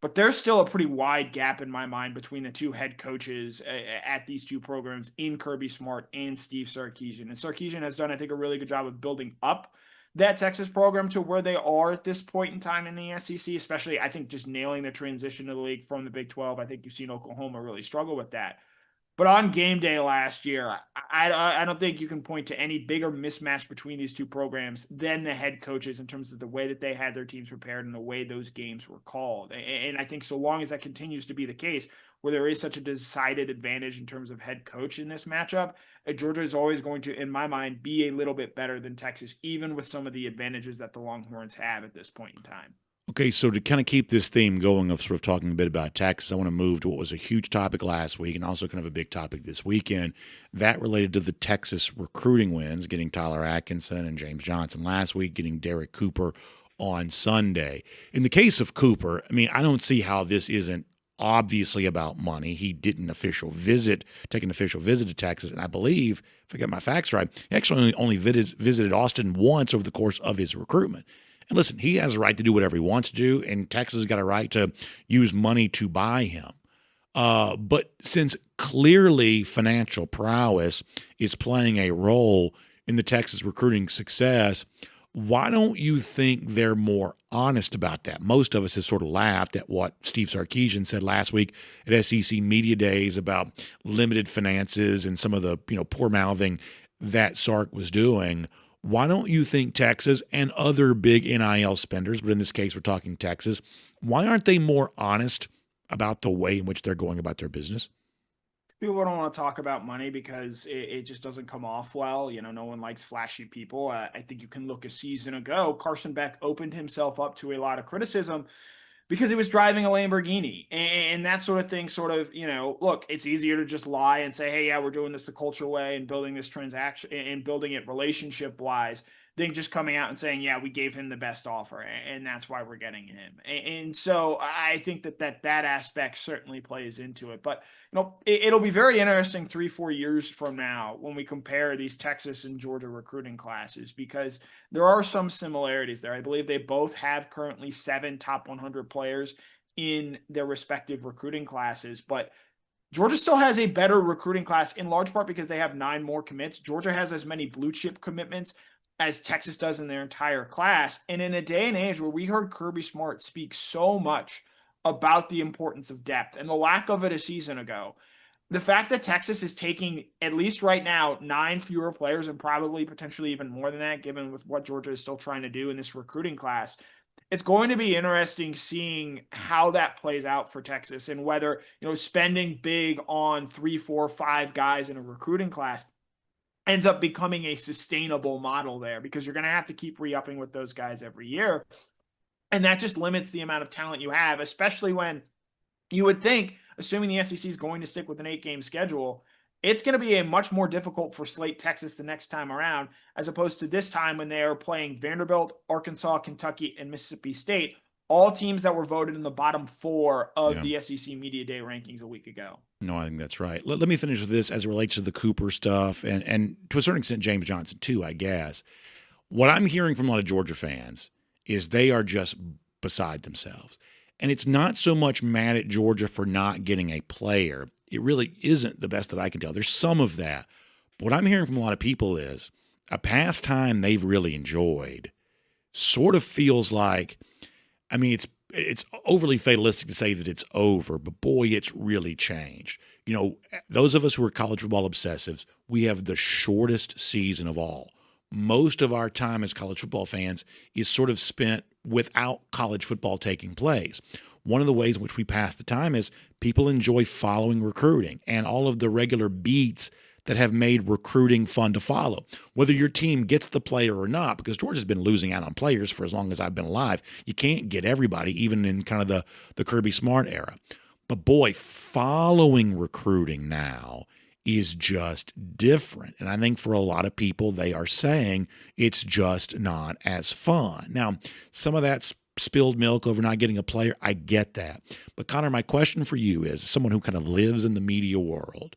But there's still a pretty wide gap in my mind between the two head coaches at these two programs in Kirby Smart and Steve Sarkisian. And Sarkisian has done, I think, a really good job of building up that Texas program to where they are at this point in time in the SEC, especially, I think, just nailing the transition to the league from the Big 12. I think you've seen Oklahoma really struggle with that. But on game day last year, I don't think you can point to any bigger mismatch between these two programs than the head coaches in terms of the way that they had their teams prepared and the way those games were called. And I think so long as that continues to be the case, where there is such a decided advantage in terms of head coach in this matchup, Georgia is always going to, in my mind, be a little bit better than Texas, even with some of the advantages that the Longhorns have at this point in time. Okay, so to kind of keep this theme going of sort of talking a bit about Texas, I want to move to what was a huge topic last week and also kind of a big topic this weekend. That related to the Texas recruiting wins, getting Tyler Atkinson and James Johnson last week, getting Derek Cooper on Sunday. In the case of Cooper, I mean, I don't see how this isn't obviously about money. He did take an official visit to Texas, and I believe, if I get my facts right, he actually only visited Austin once over the course of his recruitment. And listen, he has a right to do whatever he wants to do, and Texas has got a right to use money to buy him. But since clearly financial prowess is playing a role in the Texas recruiting success, why don't you think they're more honest about that? Most of us have sort of laughed at what Steve Sarkisian said last week at SEC Media Days about limited finances and some of the poor mouthing that Sark was doing. Why don't you think Texas and other big NIL spenders, but in this case we're talking Texas, why aren't they more honest about the way in which they're going about their business? People don't want to talk about money because it just doesn't come off well. No one likes flashy people. I think you can look a season ago, Carson Beck opened himself up to a lot of criticism because he was driving a Lamborghini and that sort of thing look, it's easier to just lie and say, hey, yeah, we're doing this the culture way and building this transaction and building it relationship wise than just coming out and saying, yeah, we gave him the best offer and that's why we're getting him. And so I think that aspect certainly plays into it. But, it'll be very interesting 3-4 years from now when we compare these Texas and Georgia recruiting classes, because there are some similarities there. I believe they both have currently 7 top 100 players in their respective recruiting classes, but Georgia still has a better recruiting class in large part because they have 9 more commits. Georgia has as many blue chip commitments as Texas does in their entire class. And in a day and age where we heard Kirby Smart speak so much about the importance of depth and the lack of it a season ago, the fact that Texas is taking, at least right now, 9 fewer players and probably potentially even more than that, given with what Georgia is still trying to do in this recruiting class, it's going to be interesting seeing how that plays out for Texas and whether, spending big on 3, 4, 5 guys in a recruiting class ends up becoming a sustainable model there, because you're going to have to keep re-upping with those guys every year. And that just limits the amount of talent you have, especially when you would think, assuming the SEC is going to stick with an 8-game schedule, it's going to be a much more difficult for slate Texas the next time around, as opposed to this time when they are playing Vanderbilt, Arkansas, Kentucky, and Mississippi State, all teams that were voted in the bottom 4 of the SEC Media Day rankings a week ago. No, I think that's right. Let me finish with this as it relates to the Cooper stuff and to a certain extent James Johnson too, I guess. What I'm hearing from a lot of Georgia fans is they are just beside themselves. And it's not so much mad at Georgia for not getting a player. It really isn't, the best that I can tell. There's some of that. But what I'm hearing from a lot of people is a pastime they've really enjoyed sort of feels like, I mean, it's overly fatalistic to say that it's over, but boy, it's really changed. Those of us who are college football obsessives, we have the shortest season of all. Most of our time as college football fans is sort of spent without college football taking place. One of the ways in which we pass the time is people enjoy following recruiting and all of the regular beats that have made recruiting fun to follow, whether your team gets the player or not, because Georgia's been losing out on players for as long as I've been alive. You can't get everybody, even in kind of the Kirby Smart era. But boy, following recruiting now is just different. And I think for a lot of people, they are saying it's just not as fun. Now, some of that's spilled milk over not getting a player. I get that. But Connor, my question for you is, someone who kind of lives in the media world,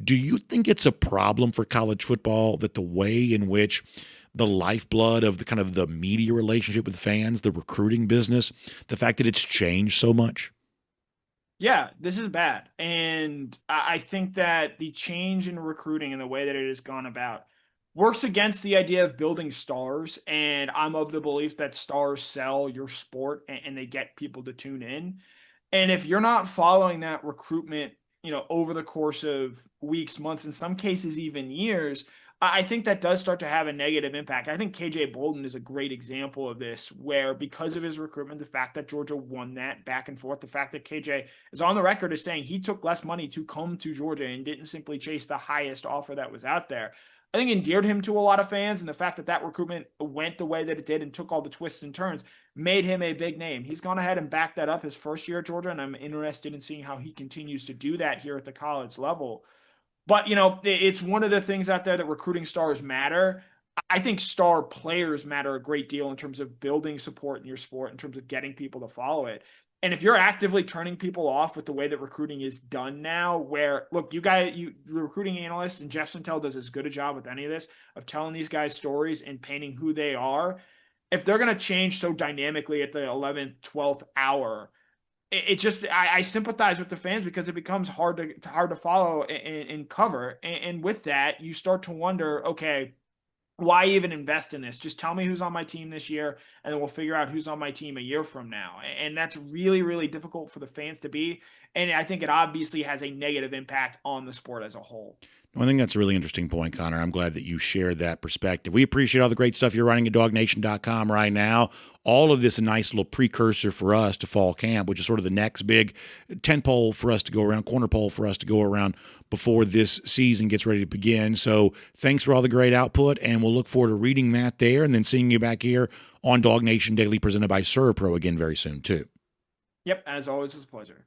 do you think it's a problem for college football that the way in which the lifeblood of the kind of the media relationship with fans, the recruiting business, the fact that it's changed so much? Yeah, this is bad. And I think that the change in recruiting and the way that it has gone about works against the idea of building stars. And I'm of the belief that stars sell your sport and they get people to tune in. And if you're not following that recruitment, over the course of weeks, months, in some cases, even years, I think that does start to have a negative impact. I think KJ Bolden is a great example of this, where because of his recruitment, the fact that Georgia won that back and forth, the fact that KJ is on the record as saying he took less money to come to Georgia and didn't simply chase the highest offer that was out there, I think endeared him to a lot of fans. And the fact that recruitment went the way that it did and took all the twists and turns made him a big name. He's gone ahead and backed that up his first year at Georgia, and I'm interested in seeing how he continues to do that here at the college level. But, it's one of the things out there that recruiting stars matter. I think star players matter a great deal in terms of building support in your sport, in terms of getting people to follow it. And if you're actively turning people off with the way that recruiting is done now, where, look, the recruiting analysts, and Jeff Sentell does as good a job with any of this, of telling these guys stories and painting who they are, if they're going to change so dynamically at the 11th, 12th hour, I sympathize with the fans, because it becomes hard to follow and cover. And with that, you start to wonder, okay, why even invest in this? Just tell me who's on my team this year, and then we'll figure out who's on my team a year from now. And that's really, really difficult for the fans to be. And I think it obviously has a negative impact on the sport as a whole. I think that's a really interesting point, Connor. I'm glad that you shared that perspective. We appreciate all the great stuff you're running at DawgNation.com right now. All of this a nice little precursor for us to fall camp, which is sort of the next big tent pole for us to go around, corner pole for us to go around before this season gets ready to begin. So thanks for all the great output, and we'll look forward to reading that there and then seeing you back here on DawgNation Daily presented by ServPro again very soon too. Yep, as always, it's a pleasure.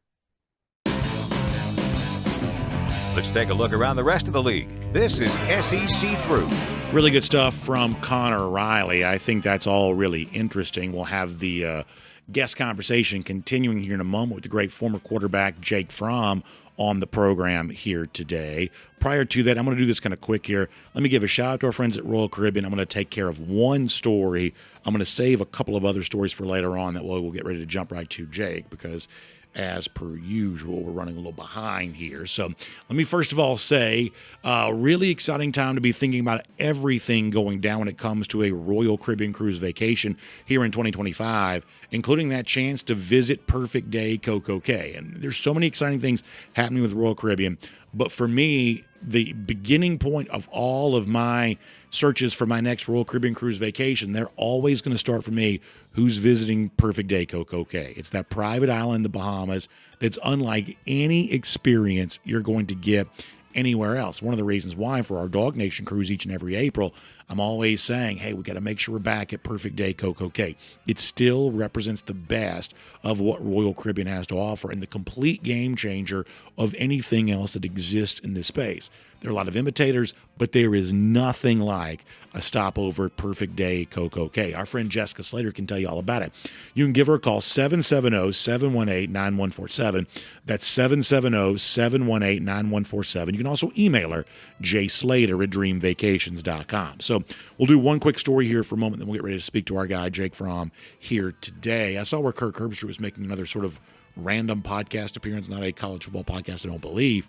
Let's take a look around the rest of the league. This is SEC Through. Really good stuff from Connor Riley. I think that's all really interesting. We'll have the guest conversation continuing here in a moment with the great former quarterback Jake Fromm on the program here today. Prior to that, I'm going to do this kind of quick here. Let me give a shout out to our friends at Royal Caribbean. I'm going to take care of one story. I'm going to save a couple of other stories for later on. That way we'll get ready to jump right to Jake, because as per usual, we're running a little behind here. So let me first of all say, really exciting time to be thinking about everything going down when it comes to a Royal Caribbean Cruise vacation here in 2025, including that chance to visit Perfect Day Coco Cay. And there's so many exciting things happening with Royal Caribbean. But for me, the beginning point of all of my searches for my next Royal Caribbean Cruise vacation, they're always going to start for me, who's visiting Perfect Day CocoCay. It's that private island in the Bahamas that's unlike any experience you're going to get anywhere else. One of the reasons why for our DawgNation cruise each and every April, I'm always saying, hey, we got to make sure we're back at Perfect Day CocoCay. It still represents the best of what Royal Caribbean has to offer and the complete game changer of anything else that exists in this space. There are a lot of imitators, but there is nothing like a stopover at Perfect Day CocoCay. Our friend Jessica Slater can tell you all about it. You can give her a call, 770-718-9147. That's 770-718-9147. You can also email her, jslater@dreamvacations.com. So we'll do one quick story here for a moment, then we'll get ready to speak to our guy, Jake Fromm, here today. I saw where Kirk Herbstreit was making another sort of random podcast appearance, not a college football podcast, I don't believe.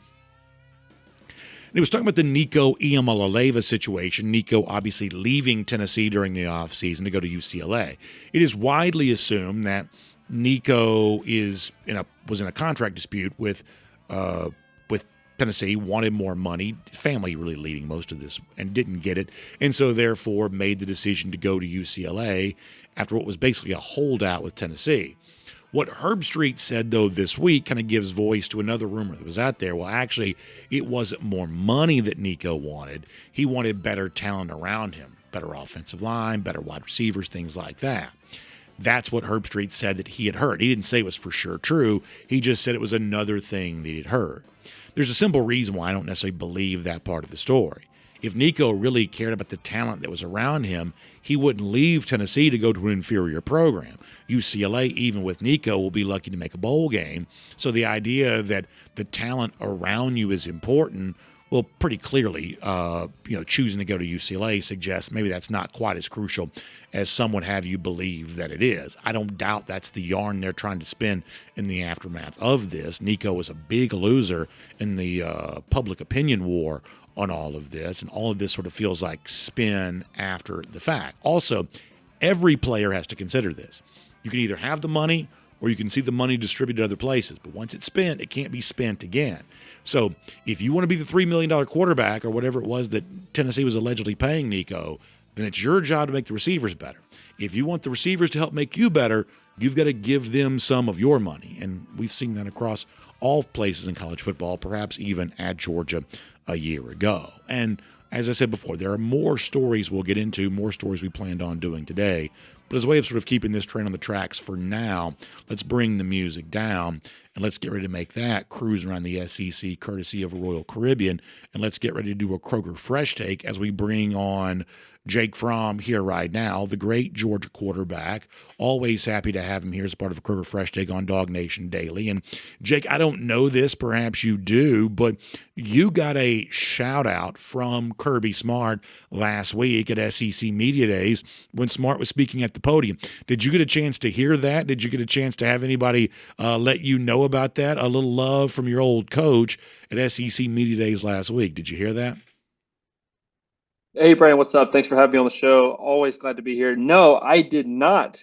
And he was talking about the Nico Iamaleava situation. Nico obviously leaving Tennessee during the offseason to go to UCLA. It is widely assumed that Nico was in a contract dispute with Tennessee, wanted more money, family really leading most of this, and didn't get it, and so therefore made the decision to go to UCLA after what was basically a holdout with Tennessee. What Herbstreit said, though, this week kind of gives voice to another rumor that was out there. Well, actually, it wasn't more money that Nico wanted. He wanted better talent around him, better offensive line, better wide receivers, things like that. That's what Herbstreit said that he had heard. He didn't say it was for sure true. He just said it was another thing that he'd heard. There's a simple reason why I don't necessarily believe that part of the story. If Nico really cared about the talent that was around him, he wouldn't leave Tennessee to go to an inferior program. UCLA, even with Nico, will be lucky to make a bowl game. So the idea that the talent around you is important, well, pretty clearly, choosing to go to UCLA suggests maybe that's not quite as crucial as some would have you believe that it is. I don't doubt that's the yarn they're trying to spin in the aftermath of this. Nico was a big loser in the public opinion war on all of this, and all of this sort of feels like spin after the fact. Also, every player has to consider this. You can either have the money or you can see the money distributed other places, but once it's spent, it can't be spent again. So if you want to be the $3 million quarterback or whatever it was that Tennessee was allegedly paying Nico, then it's your job to make the receivers better. If you want the receivers to help make you better, you've got to give them some of your money. And we've seen that across all places in college football, perhaps even at Georgia a year ago. And as I said before, there are more stories we'll get into, more stories we planned on doing today. But as a way of sort of keeping this train on the tracks for now, let's bring the music down and let's get ready to make that cruise around the SEC courtesy of Royal Caribbean. And let's get ready to do a Kroger Fresh Take as we bring on Jake Fromm here right now, the great Georgia quarterback. Always happy to have him here as part of a Kroger Fresh Take on DawgNation Daily. And Jake, I don't know this, perhaps you do, but you got a shout out from Kirby Smart last week at SEC Media Days when Smart was speaking at the podium. Did you get a chance to hear that? Did you get a chance to have anybody let you know about that? A little love from your old coach at SEC Media Days last week. Did you hear that? Hey, Brian, what's up? Thanks for having me on the show. Always glad to be here. No, I did not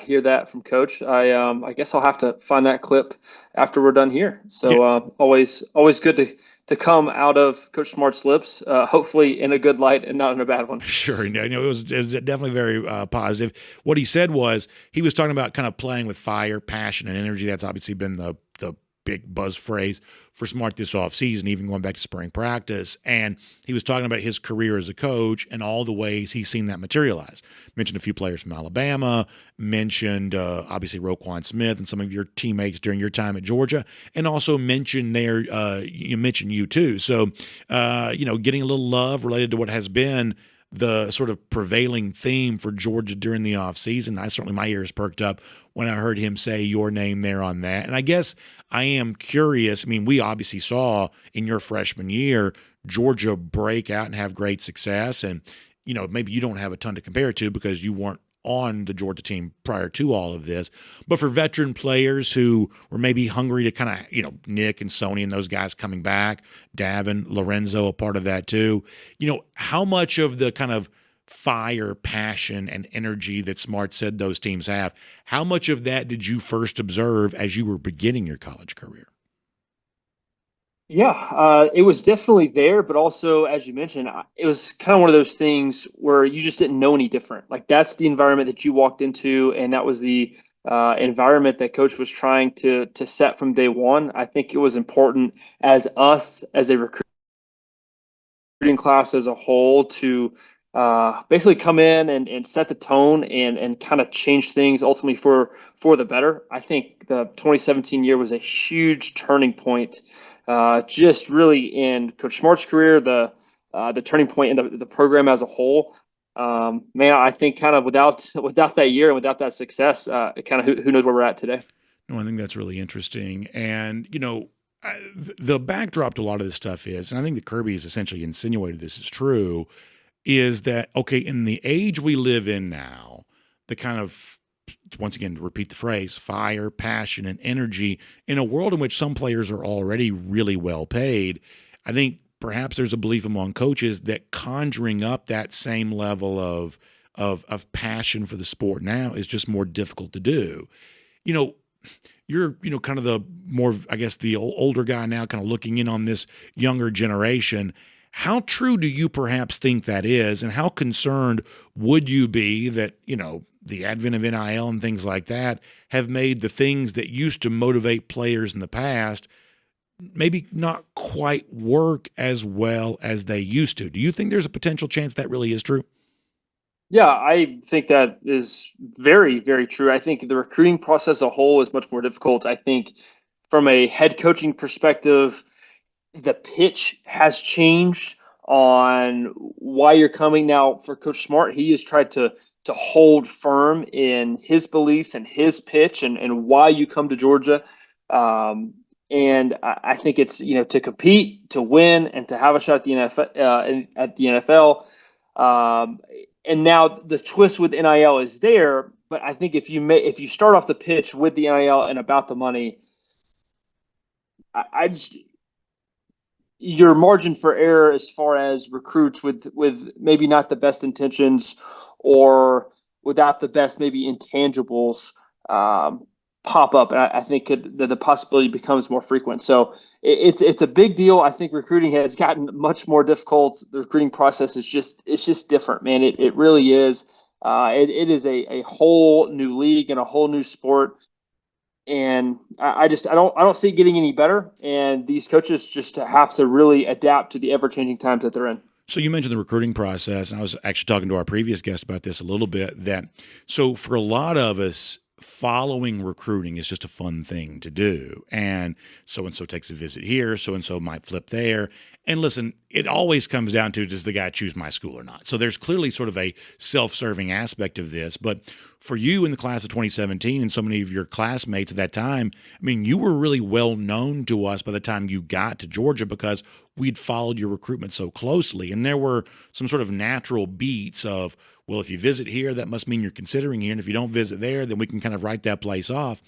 hear that from Coach. I guess I'll have to find that clip after we're done here. So always good to come out of Coach Smart's lips, hopefully in a good light and not in a bad one. Sure. It was definitely very positive. What he said was he was talking about kind of playing with fire, passion, and energy. That's obviously been the big buzz phrase for Smart this offseason, even going back to spring practice. And he was talking about his career as a coach and all the ways he's seen that materialize. Mentioned a few players from Alabama, mentioned obviously Roquan Smith and some of your teammates during your time at Georgia, and also mentioned you mentioned you too. So, getting a little love related to what has been the sort of prevailing theme for Georgia during the offseason. My ears perked up when I heard him say your name there on that. And I guess I am curious. I mean, we obviously saw in your freshman year Georgia break out and have great success. And, maybe you don't have a ton to compare it to because you weren't on the Georgia team prior to all of this. But for veteran players who were maybe hungry to kind of, Nick and Sony and those guys coming back, Davin, Lorenzo, a part of that too, how much of the kind of fire, passion, and energy that Smart said those teams have, how much of that did you first observe as you were beginning your college career? Yeah, it was definitely there, but also, as you mentioned, it was kind of one of those things where you just didn't know any different. Like that's the environment that you walked into, and that was the environment that coach was trying to set from day one. I think it was important as us as a recruiting class as a whole to basically come in and set the tone and kind of change things ultimately for the better. I think the 2017 year was a huge turning point, just really in Coach Smart's career, the turning point in the program as a whole. Man, I think kind of without that year and without that success, kind of who knows where we're at today. No, I think that's really interesting. And, the backdrop to a lot of this stuff is, and I think that Kirby has essentially insinuated this is true, is that, okay, in the age we live in now, the kind of, once again, to repeat the phrase, fire, passion, and energy in a world in which some players are already really well paid, I think perhaps there's a belief among coaches that conjuring up that same level of passion for the sport now is just more difficult to do. You know, you're, kind of the more, I guess, the older guy now, kind of looking in on this younger generation. How true do you perhaps think that is, and how concerned would you be that, the advent of NIL and things like that have made the things that used to motivate players in the past maybe not quite work as well as they used to? Do you think there's a potential chance that really is true? Yeah, I think that is very, very true. I think the recruiting process as a whole is much more difficult. I think from a head coaching perspective, the pitch has changed on why you're coming. Now for Coach Smart, he has tried to hold firm in his beliefs and his pitch and why you come to Georgia. And I think it's to compete, to win, and to have a shot at the NFL. And now the twist with NIL is there, but I think if you start off the pitch with the NIL and about the money, I just your margin for error as far as recruits with maybe not the best intentions or without the best maybe intangibles pop up, and I think the possibility becomes more frequent. So it's a big deal. I think recruiting has gotten much more difficult. The recruiting process is just different, man. It really is. It is a whole new league and a whole new sport. And I don't see it getting any better. And these coaches just have to really adapt to the ever changing times that they're in. So you mentioned the recruiting process, and I was actually talking to our previous guest about this a little bit. So for a lot of us, following recruiting is just a fun thing to do. And so takes a visit here, so might flip there. And listen, it always comes down to, does the guy choose my school or not? So there's clearly sort of a self-serving aspect of this. But for you in the class of 2017 and so many of your classmates at that time, I mean, you were really well known to us by the time you got to Georgia because we'd followed your recruitment so closely. And there were some sort of natural beats of, well, if you visit here, that must mean you're considering here. And if you don't visit there, then we can kind of write that place off.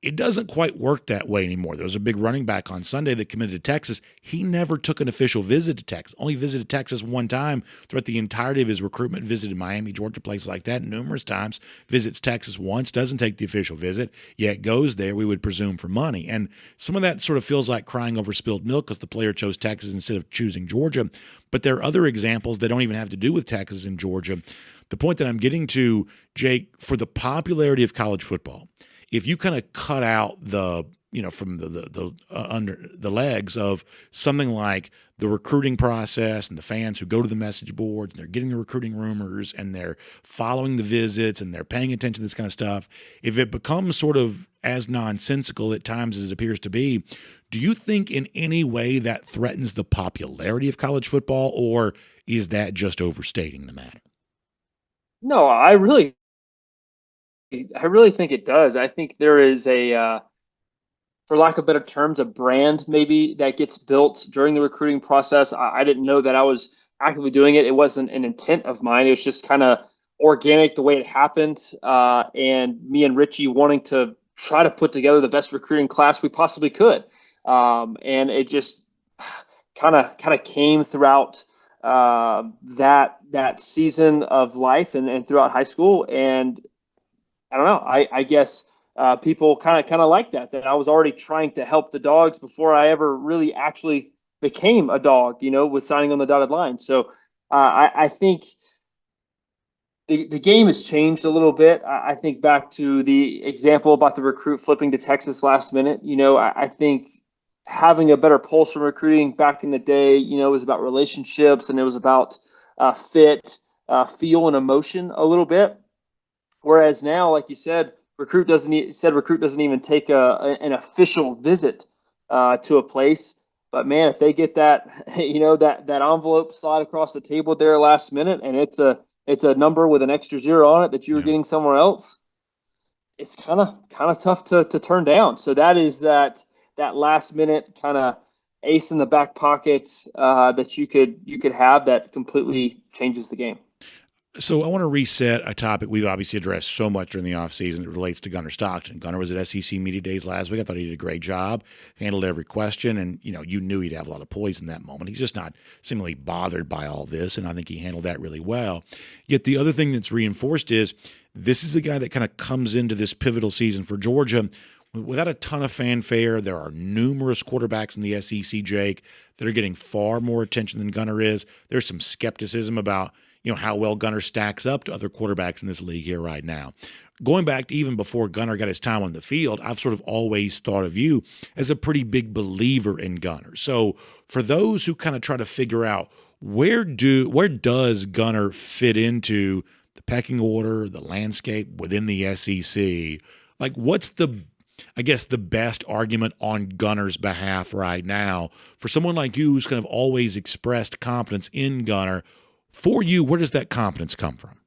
It doesn't quite work that way anymore. There was a big running back on Sunday that committed to Texas. He never took an official visit to Texas, only visited Texas one time throughout the entirety of his recruitment, visited Miami, Georgia, places like that numerous times, visits Texas once, doesn't take the official visit, yet goes there, we would presume, for money. And some of that sort of feels like crying over spilled milk because the player chose Texas instead of choosing Georgia. But there are other examples that don't even have to do with Texas and Georgia. The point that I'm getting to, Jake, for the popularity of college football, if you kind of cut out from the under the legs of something like the recruiting process and the fans who go to the message boards and they're getting the recruiting rumors and they're following the visits and they're paying attention to this kind of stuff, if it becomes sort of as nonsensical at times as it appears to be, do you think in any way that threatens the popularity of college football, or is that just overstating the matter? No, I really think it does. I think there is for lack of better terms, a brand maybe that gets built during the recruiting process. I didn't know that I was actively doing it. It wasn't an intent of mine. It was just kind of organic the way it happened. And me and Richie wanting to try to put together the best recruiting class we possibly could. And it just kind of came throughout that season of life and throughout high school. And I don't know. I guess people kind of like that I was already trying to help the Dogs before I ever really actually became a Dog, with signing on the dotted line. So I think the game has changed a little bit. I think back to the example about the recruit flipping to Texas last minute. I think having a better pulse from recruiting back in the day, was about relationships, and it was about fit, feel, and emotion a little bit. Whereas now, like you said, recruit doesn't even take an official visit to a place. But man, if they get that, that envelope slide across the table there last minute, and it's a number with an extra zero on it that you were getting somewhere else, it's kind of tough to turn down. So that is that last minute kind of ace in the back pocket that you could have that completely changes the game. So I want to reset a topic we've obviously addressed so much during the offseason that relates to Gunner Stockton. Gunner was at SEC Media Days last week. I thought he did a great job, handled every question, and you knew he'd have a lot of poise in that moment. He's just not seemingly bothered by all this, and I think he handled that really well. Yet the other thing that's reinforced is this is a guy that kind of comes into this pivotal season for Georgia without a ton of fanfare. There are numerous quarterbacks in the SEC, Jake, that are getting far more attention than Gunner is. There's some skepticism about how well Gunner stacks up to other quarterbacks in this league here right now. Going back to even before Gunner got his time on the field, I've sort of always thought of you as a pretty big believer in Gunner. So for those who kind of try to figure out where does Gunner fit into the pecking order, the landscape within the SEC, like what's the best argument on Gunner's behalf right now for someone like you who's kind of always expressed confidence in Gunner? For you, where does that confidence come from?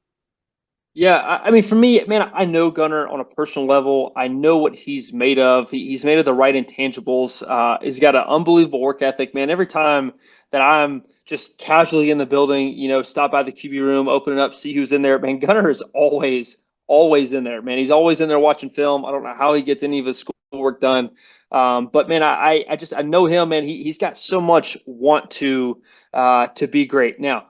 Yeah, I mean, for me, man, I know Gunner on a personal level. I know what he's made of. He's made of the right intangibles. He's got an unbelievable work ethic, man. Every time that I'm just casually in the building, stop by the QB room, open it up, see who's in there, man, Gunner is always in there, man. He's always in there watching film. I don't know how he gets any of his schoolwork done. But man, I know him, man. He's got so much want to be great. Now,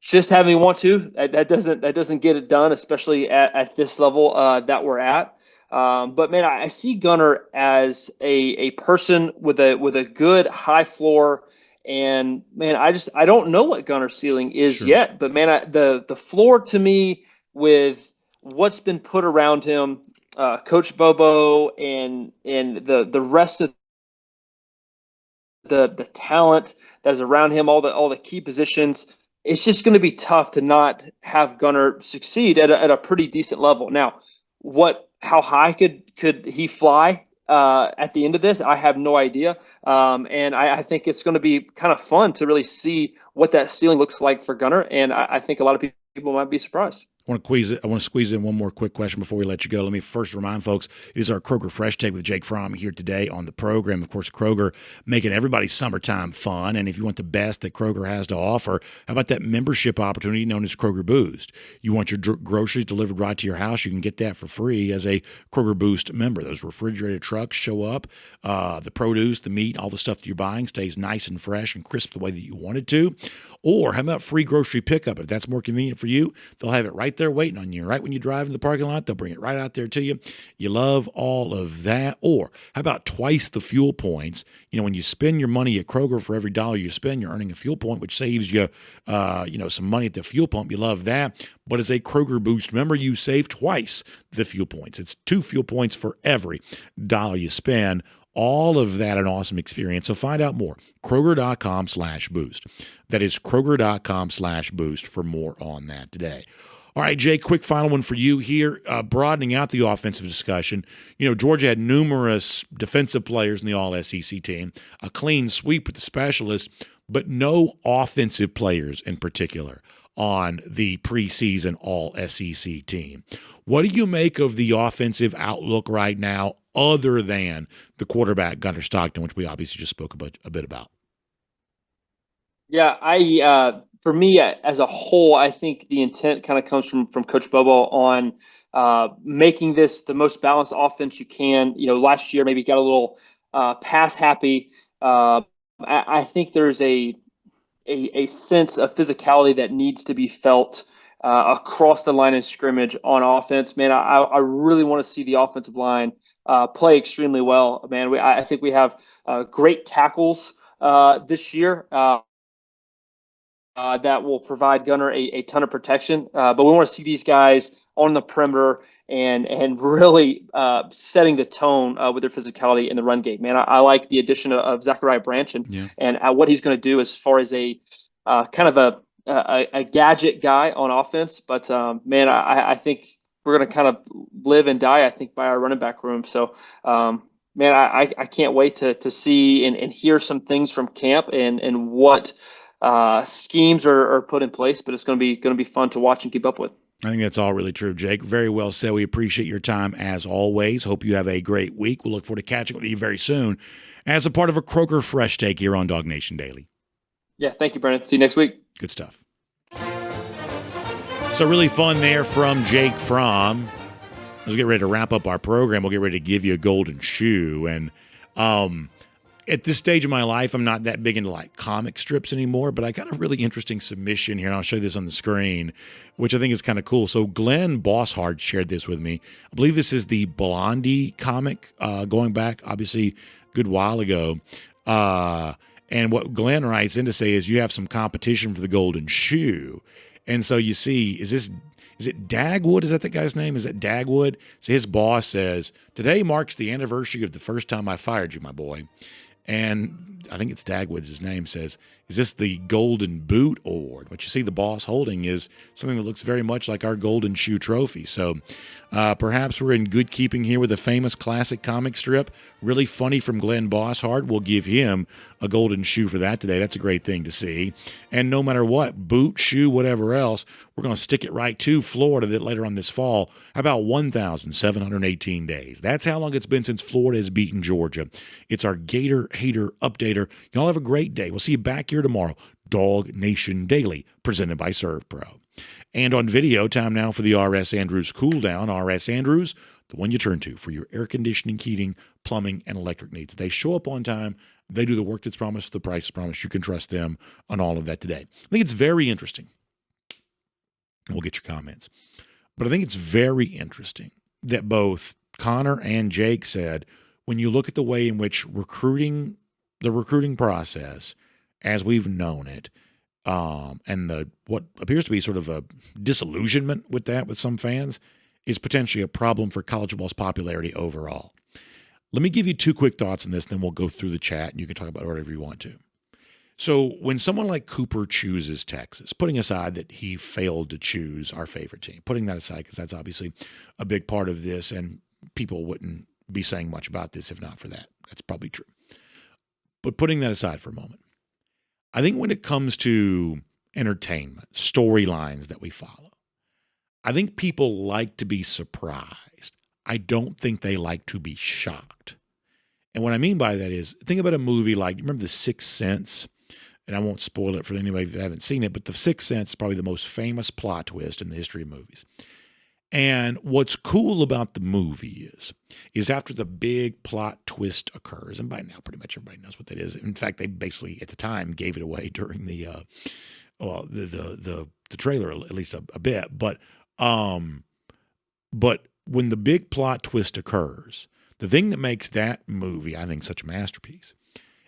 just having want to that doesn't get it done, especially at this level that we're at. But man, I see Gunner as a person with a good high floor, and man, I don't know what Gunner's ceiling is yet. But man, the floor to me with what's been put around him, Coach Bobo and the rest of the talent that is around him, all the key positions. It's just going to be tough to not have Gunner succeed at a pretty decent level. Now, how high could he fly at the end of this? I have no idea. And I think it's going to be kind of fun to really see what that ceiling looks like for Gunner. And I think a lot of people might be surprised. I want to squeeze in one more quick question before we let you go. Let me first remind folks, it is our Kroger Fresh Take with Jake Fromm here today on the program. Of course, Kroger making everybody's summertime fun. And if you want the best that Kroger has to offer, how about that membership opportunity known as Kroger Boost? You want your groceries delivered right to your house, you can get that for free as a Kroger Boost member. Those refrigerated trucks show up. The produce, the meat, all the stuff that you're buying stays nice and fresh and crisp the way that you want it to. Or how about free grocery pickup? If that's more convenient for you, they'll have it right there waiting on you. Right when you drive in the parking lot, they'll bring it right out there to you. You love all of that. Or how about twice the fuel points? When you spend your money at Kroger, for every dollar you spend, you're earning a fuel point, which saves you, some money at the fuel pump. You love that. But as a Kroger Boost member, you save twice the fuel points. It's 2 fuel points for every dollar you spend. All of that, an awesome experience. So find out more. Kroger.com/boost. That is Kroger.com/boost for more on that today. All right, Jay, quick final one for you here. Broadening out the offensive discussion. Georgia had numerous defensive players in the All-SEC team, a clean sweep with the specialists, but no offensive players in particular on the preseason All-SEC team. What do you make of the offensive outlook right now other than the quarterback, Gunner Stockton, which we obviously just spoke a bit about? Yeah, for me as a whole, I think the intent kind of comes from Coach Bobo on making this the most balanced offense you can. Last year maybe got a little pass happy. I think there's a sense of physicality that needs to be felt across the line of scrimmage on offense. Man, I really want to see the offensive line play extremely well. Man, I think we have great tackles this year. That will provide Gunner a ton of protection. But we want to see these guys on the perimeter and really setting the tone with their physicality in the run game. Man, I like the addition of Zachariah Branch and what he's going to do as far as a kind of a gadget guy on offense. But man, I think we're going to kind of live and die, I think, by our running back room. So man, I can't wait to see and hear some things from camp and what schemes are put in place, but it's going to be fun to watch and keep up with. I think that's all really true, Jake. Very well said. We appreciate your time as always. Hope you have a great week. We'll look forward to catching up with you very soon as a part of a Croker Fresh Take here on DawgNation Daily. Yeah, thank you, Brandon. See you next week. Good stuff. So really fun there from Jake Fromm. As we get ready to wrap up our program, we'll get ready to give you a golden shoe. And at this stage of my life, I'm not that big into like comic strips anymore, but I got a really interesting submission here, and I'll show you this on the screen, which I think is kind of cool. So Glenn Bosshard shared this with me. I believe this is the Blondie comic going back, obviously, a good while ago. And what Glenn writes in to say is you have some competition for the golden shoe. And so you see, is it Dagwood? Is that the guy's name? Is it Dagwood? So his boss says, today marks the anniversary of the first time I fired you, my boy. And I think it's Dagwood's his name, says, is this the Golden Boot Award? What you see the boss holding is something that looks very much like our Golden Shoe trophy. So perhaps we're in good keeping here with a famous classic comic strip. Really funny from Glenn Bosshard. We'll give him a golden shoe for that today. That's a great thing to see. And no matter what, boot, shoe, whatever else, we're going to stick it right to Florida that later on this fall. How about 1,718 days? That's how long it's been since Florida has beaten Georgia. It's our Gator Hater Updater. Y'all have a great day. We'll see you back here tomorrow. DawgNation Daily, presented by ServPro. And on video, time now for the R.S. Andrews Cool Down. R.S. Andrews, the one you turn to for your air conditioning, heating, plumbing, and electric needs. They show up on time. They do the work that's promised, the price is promised. You can trust them on all of that today. I think it's very interesting. We'll get your comments. But I think it's very interesting that both Connor and Jake said, when you look at the way in which the recruiting process, as we've known it, and what appears to be sort of a disillusionment with that with some fans, is potentially a problem for college football's popularity overall. Let me give you two quick thoughts on this, then we'll go through the chat, and you can talk about whatever you want to. So when someone like Cooper chooses Texas, putting aside that he failed to choose our favorite team, putting that aside because that's obviously a big part of this, and people wouldn't be saying much about this if not for that. That's probably true. But putting that aside for a moment, I think when it comes to entertainment, storylines that we follow, I think people like to be surprised. I don't think they like to be shocked. And what I mean by that is, think about a movie like, remember The Sixth Sense? And I won't spoil it for anybody that haven't seen it, but The Sixth Sense is probably the most famous plot twist in the history of movies. And what's cool about the movie is after the big plot twist occurs, and by now pretty much everybody knows what that is. In fact, they basically at the time gave it away during the trailer at least a bit. But when the big plot twist occurs, the thing that makes that movie, I think, such a masterpiece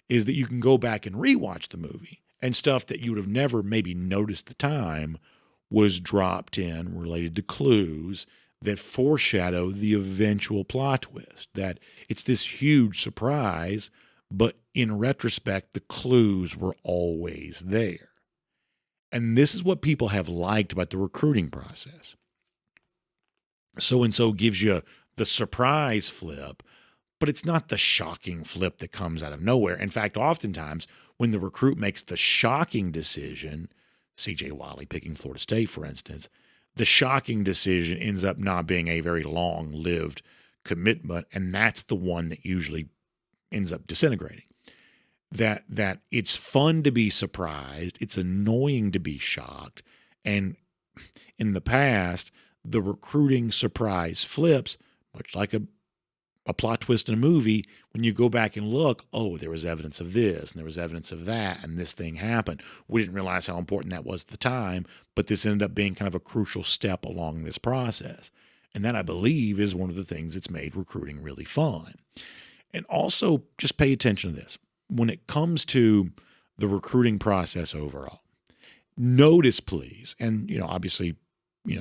is that you can go back and rewatch the movie, and stuff that you would have never maybe noticed at the time was dropped in related to clues that foreshadow the eventual plot twist, that it's this huge surprise, but in retrospect, the clues were always there. And this is what people have liked about the recruiting process. So-and-so gives you the surprise flip, but it's not the shocking flip that comes out of nowhere. In fact, oftentimes when the recruit makes the shocking decision, C.J. Wiley picking Florida State, for instance, the shocking decision ends up not being a very long-lived commitment, and that's the one that usually ends up disintegrating. That it's fun to be surprised, it's annoying to be shocked, and in the past, the recruiting surprise flips, much like a plot twist in a movie, when you go back and look, oh, there was evidence of this, and there was evidence of that, and this thing happened. We didn't realize how important that was at the time, but this ended up being kind of a crucial step along this process. And that, I believe, is one of the things that's made recruiting really fun. And also, just pay attention to this. When it comes to the recruiting process overall, notice, please, and, obviously,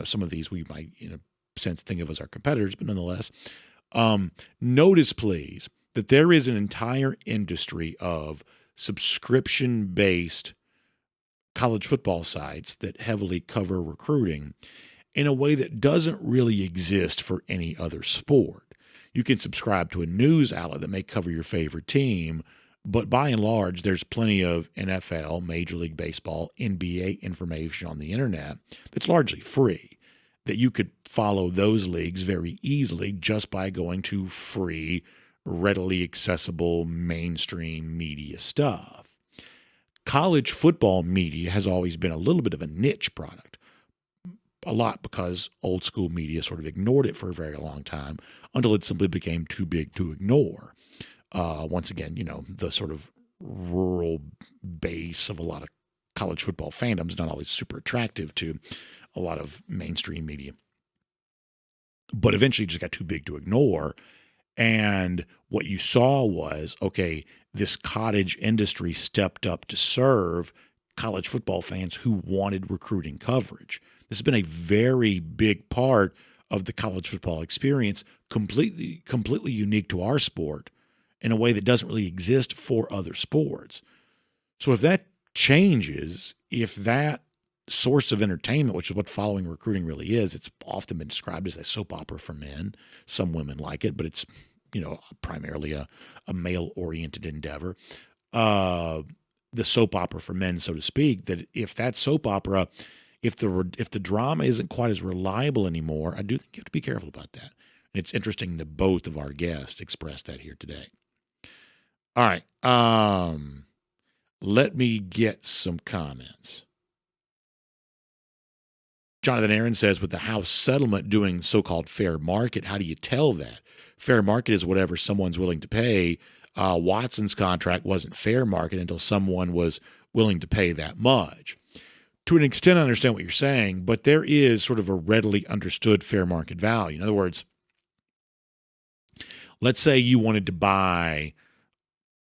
some of these we might, in a sense, think of as our competitors, but nonetheless, notice, please, that there is an entire industry of subscription-based college football sites that heavily cover recruiting in a way that doesn't really exist for any other sport. You can subscribe to a news outlet that may cover your favorite team, but by and large, there's plenty of NFL, Major League Baseball, NBA information on the internet that's largely free, that you could follow those leagues very easily just by going to free, readily accessible mainstream media stuff. College football media has always been a little bit of a niche product. A lot because old school media sort of ignored it for a very long time until it simply became too big to ignore. Once again, the sort of rural base of a lot of college football fandom is not always super attractive to a lot of mainstream media. But eventually it just got too big to ignore. And what you saw was, okay, this cottage industry stepped up to serve college football fans who wanted recruiting coverage. This has been a very big part of the college football experience, completely unique to our sport in a way that doesn't really exist for other sports. So if that changes, if that source of entertainment, which is what following recruiting really is, it's often been described as a soap opera for men. Some women like it, but it's, primarily a male-oriented endeavor. The soap opera for men, so to speak, that if that soap opera, if the drama isn't quite as reliable anymore, I do think you have to be careful about that. And it's interesting that both of our guests expressed that here today. All right. Let me get some comments. Jonathan Aaron says, with the House settlement doing so-called fair market, how do you tell that? Fair market is whatever someone's willing to pay. Watson's contract wasn't fair market until someone was willing to pay that much. To an extent, I understand what you're saying, but there is sort of a readily understood fair market value. In other words, let's say you wanted to buy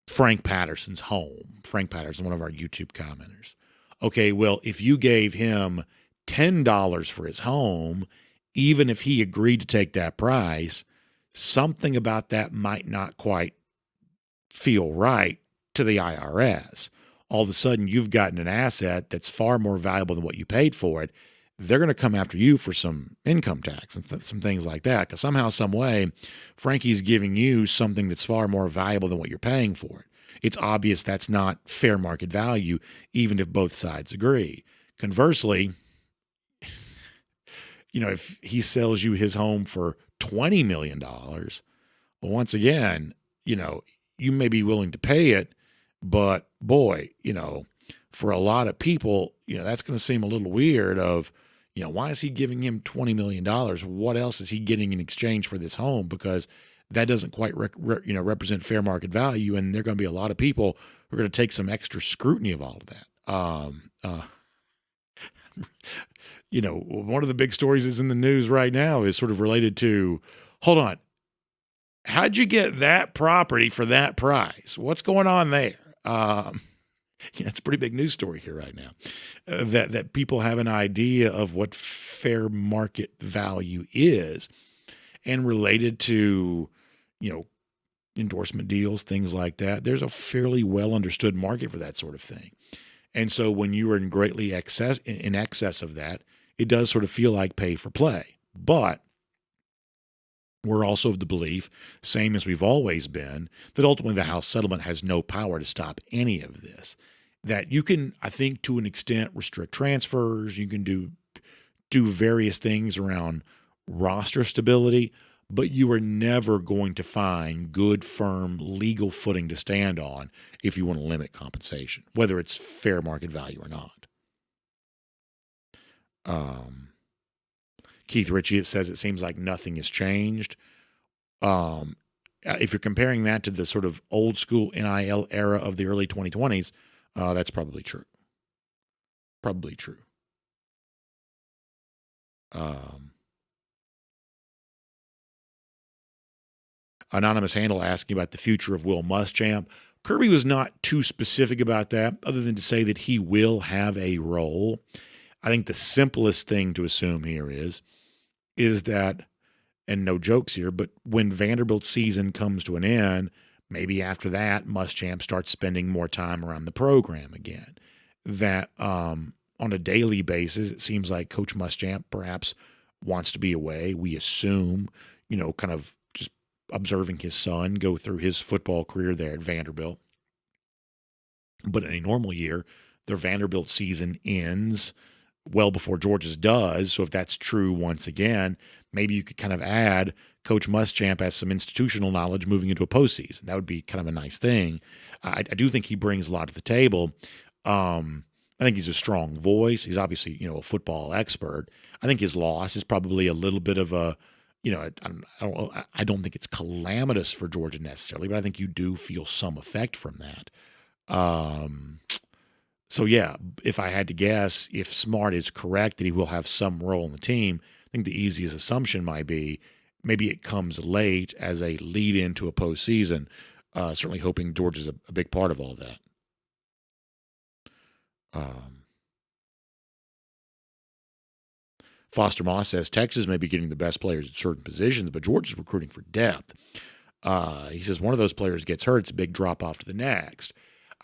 Frank Patterson's home. Frank Patterson, one of our YouTube commenters. Okay, well, if you gave him $10 for his home, even if he agreed to take that price, something about that might not quite feel right to the IRS. All of a sudden, you've gotten an asset that's far more valuable than what you paid for it. They're going to come after you for some income tax and some things like that, because somehow, some way, Frankie's giving you something that's far more valuable than what you're paying for it. It's obvious that's not fair market value, even if both sides agree. Conversely, if he sells you his home for $20 million, well, once again, you may be willing to pay it, but boy, for a lot of people, that's going to seem a little weird of, why is he giving him $20 million? What else is he getting in exchange for this home? Because that doesn't quite represent fair market value. And there are going to be a lot of people who are going to take some extra scrutiny of all of that. One of the big stories that's in the news right now is sort of related to, hold on, how'd you get that property for that price? What's going on there? It's a pretty big news story here right now, that people have an idea of what fair market value is, and related to, endorsement deals, things like that. There's a fairly well understood market for that sort of thing. And so when you are in excess of that, it does sort of feel like pay for play. But we're also of the belief, same as we've always been, that ultimately the House settlement has no power to stop any of this. That you can, I think, to an extent, restrict transfers. You can do various things around roster stability, but you are never going to find good, firm, legal footing to stand on if you want to limit compensation, whether it's fair market value or not. Keith Ritchie, it says it seems like nothing has changed. If you're comparing that to the sort of old school NIL era of the early 2020s, that's probably true. Probably true. anonymous handle asking about the future of Will Muschamp. Kirby was not too specific about that, other than to say that he will have a role. I think the simplest thing to assume here is that, and no jokes here, but when Vanderbilt's season comes to an end, maybe after that, Muschamp starts spending more time around the program again. That on a daily basis, it seems like Coach Muschamp perhaps wants to be away. We assume, kind of just observing his son go through his football career there at Vanderbilt. But in a normal year, their Vanderbilt season ends well before Georgia's does. So if that's true once again, maybe you could kind of add Coach Muschamp has some institutional knowledge moving into a postseason. That would be kind of a nice thing. I do think he brings a lot to the table. I think he's a strong voice. He's obviously, a football expert. I think his loss is probably a little bit of a, I don't think it's calamitous for Georgia necessarily, but I think you do feel some effect from that. So yeah, if I had to guess, if Smart is correct that he will have some role in the team, I think the easiest assumption might be maybe it comes late as a lead into a postseason. Certainly hoping Georgia's a big part of all that. Foster Moss says Texas may be getting the best players at certain positions, but Georgia's recruiting for depth. He says one of those players gets hurt, it's a big drop off to the next.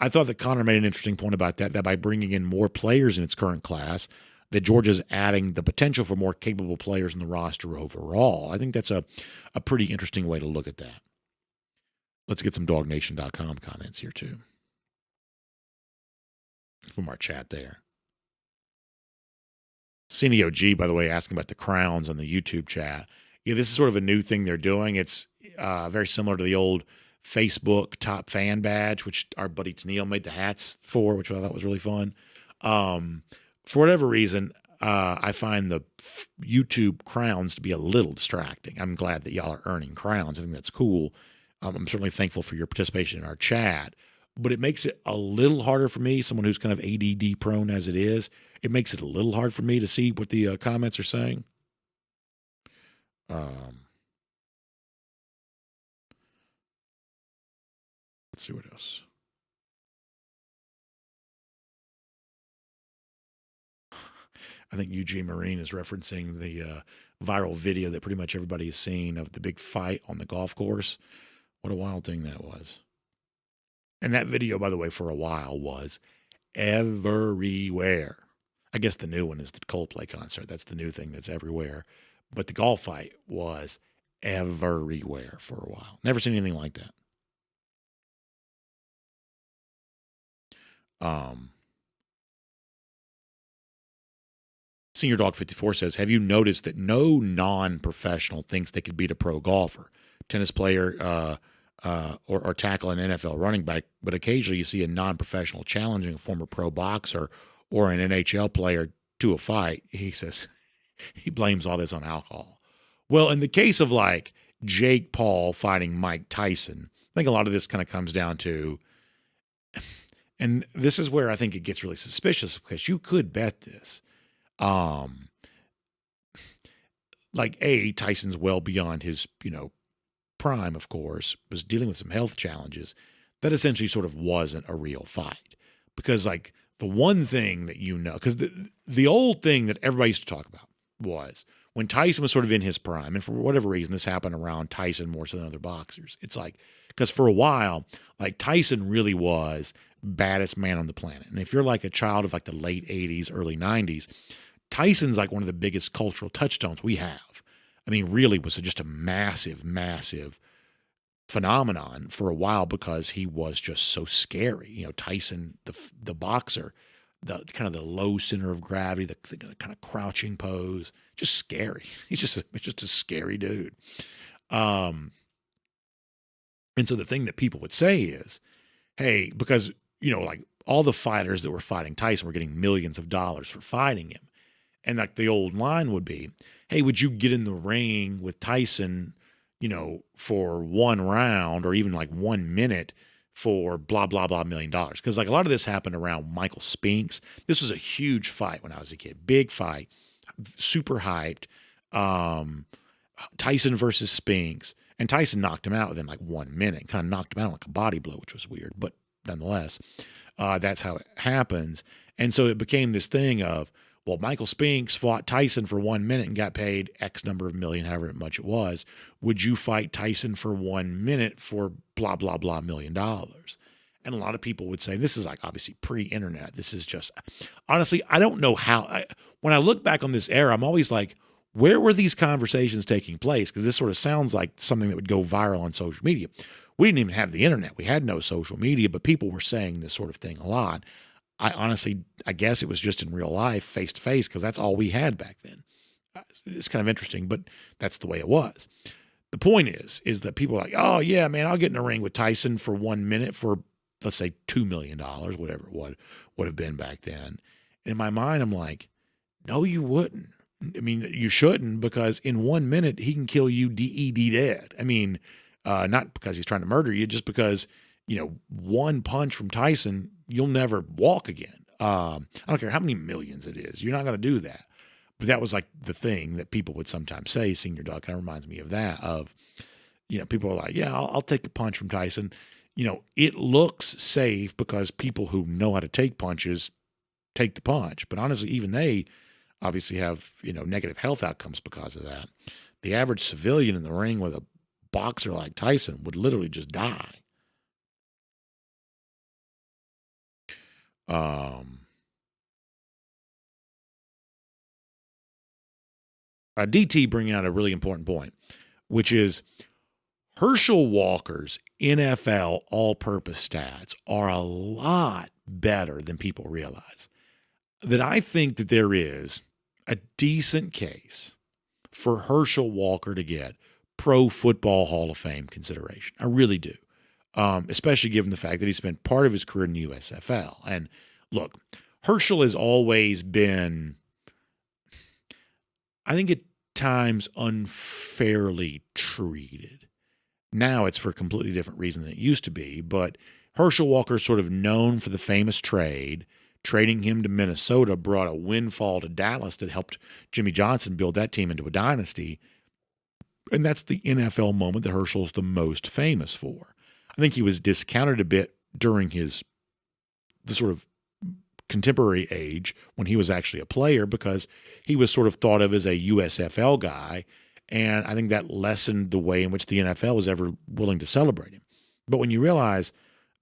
I thought that Connor made an interesting point about that by bringing in more players in its current class, that Georgia's adding the potential for more capable players in the roster overall. I think that's a pretty interesting way to look at that. Let's get some DawgNation.com comments here too from our chat there. CNEOG, by the way, asking about the crowns on the YouTube chat. Yeah, this is sort of a new thing they're doing. It's very similar to the old Facebook top fan badge, which our buddy Tennille made the hats for, which I thought was really fun. For whatever reason, I find the YouTube crowns to be a little distracting. I'm glad that y'all are earning crowns. I think that's cool. I'm certainly thankful for your participation in our chat, but it makes it a little harder for me, someone who's kind of ADD prone as it is. It makes it a little hard for me to see what the comments are saying. Let's see what else. I think Eugene Marine is referencing the viral video that pretty much everybody has seen of the big fight on the golf course. What a wild thing that was. And that video, by the way, for a while was everywhere. I guess the new one is the Coldplay concert. That's the new thing that's everywhere. But the golf fight was everywhere for a while. Never seen anything like that. Senior Dog 54 says, have you noticed that no non-professional thinks they could beat a pro golfer, tennis player, or tackle an NFL running back, but occasionally you see a non-professional challenging a former pro boxer or an NHL player to a fight? He says he blames all this on alcohol. Well, in the case of like Jake Paul fighting Mike Tyson, I think a lot of this kind of comes down to, and this is where I think it gets really suspicious, because you could bet this. Tyson's well beyond his, prime, of course, was dealing with some health challenges. That essentially sort of wasn't a real fight, because like the one thing that because the old thing that everybody used to talk about was when Tyson was sort of in his prime, and for whatever reason this happened around Tyson more so than other boxers. It's like, because for a while, like Tyson really was baddest man on the planet. And if you're like a child of like the late 80s, early 90s, Tyson's like one of the biggest cultural touchstones we have. I mean, really was just a massive, massive phenomenon for a while because he was just so scary. Tyson, the boxer, the kind of the low center of gravity, the kind of crouching pose, just scary. He's just a scary dude. And so the thing that people would say is, hey, because, like all the fighters that were fighting Tyson were getting millions of dollars for fighting him. And like the old line would be, hey, would you get in the ring with Tyson, for one round or even like 1 minute for blah, blah, blah $1 million? Because like a lot of this happened around Michael Spinks. This was a huge fight when I was a kid. Big fight, super hyped. Tyson versus Spinks. And Tyson knocked him out within like 1 minute, kind of knocked him out like a body blow, which was weird, but nonetheless, that's how it happens. And so it became this thing of, well, Michael Spinks fought Tyson for 1 minute and got paid X number of million, however much it was. Would you fight Tyson for 1 minute for blah, blah, blah $1 million? And a lot of people would say, this is like obviously pre-internet. This is just, honestly, I don't know how, when I look back on this era, I'm always like, where were these conversations taking place? Because this sort of sounds like something that would go viral on social media. We didn't even have the internet. We had no social media, but people were saying this sort of thing a lot. I guess it was just in real life, face to face, because that's all we had back then. It's kind of interesting, but that's the way it was. The point is that people are like, oh yeah, man, I'll get in a ring with Tyson for 1 minute for, let's say $2 million, whatever it would have been back then. And in my mind, I'm like, no, you wouldn't. I mean, you shouldn't, because in 1 minute he can kill you DED dead. I mean, not because he's trying to murder you, just because, one punch from Tyson, you'll never walk again. I don't care how many millions it is. You're not going to do that. But that was like the thing that people would sometimes say. Senior Dog kind of reminds me of that, of, people are like, yeah, I'll take the punch from Tyson. It looks safe because people who know how to take punches take the punch. But honestly, even they obviously have, negative health outcomes because of that. The average civilian in the ring with a boxer like Tyson would literally just die. DT bringing out a really important point, which is Herschel Walker's NFL all-purpose stats are a lot better than people realize. That I think that there is a decent case for Herschel Walker to get Pro Football Hall of Fame consideration. I really do, especially given the fact that he spent part of his career in the USFL. And look, Herschel has always been, I think at times, unfairly treated. Now it's for a completely different reason than it used to be, but Herschel Walker is sort of known for the famous trade. Trading him to Minnesota brought a windfall to Dallas that helped Jimmy Johnson build that team into a dynasty. And that's the NFL moment that Herschel's the most famous for. I think he was discounted a bit during the sort of contemporary age when he was actually a player, because he was sort of thought of as a USFL guy. And I think that lessened the way in which the NFL was ever willing to celebrate him. But when you realize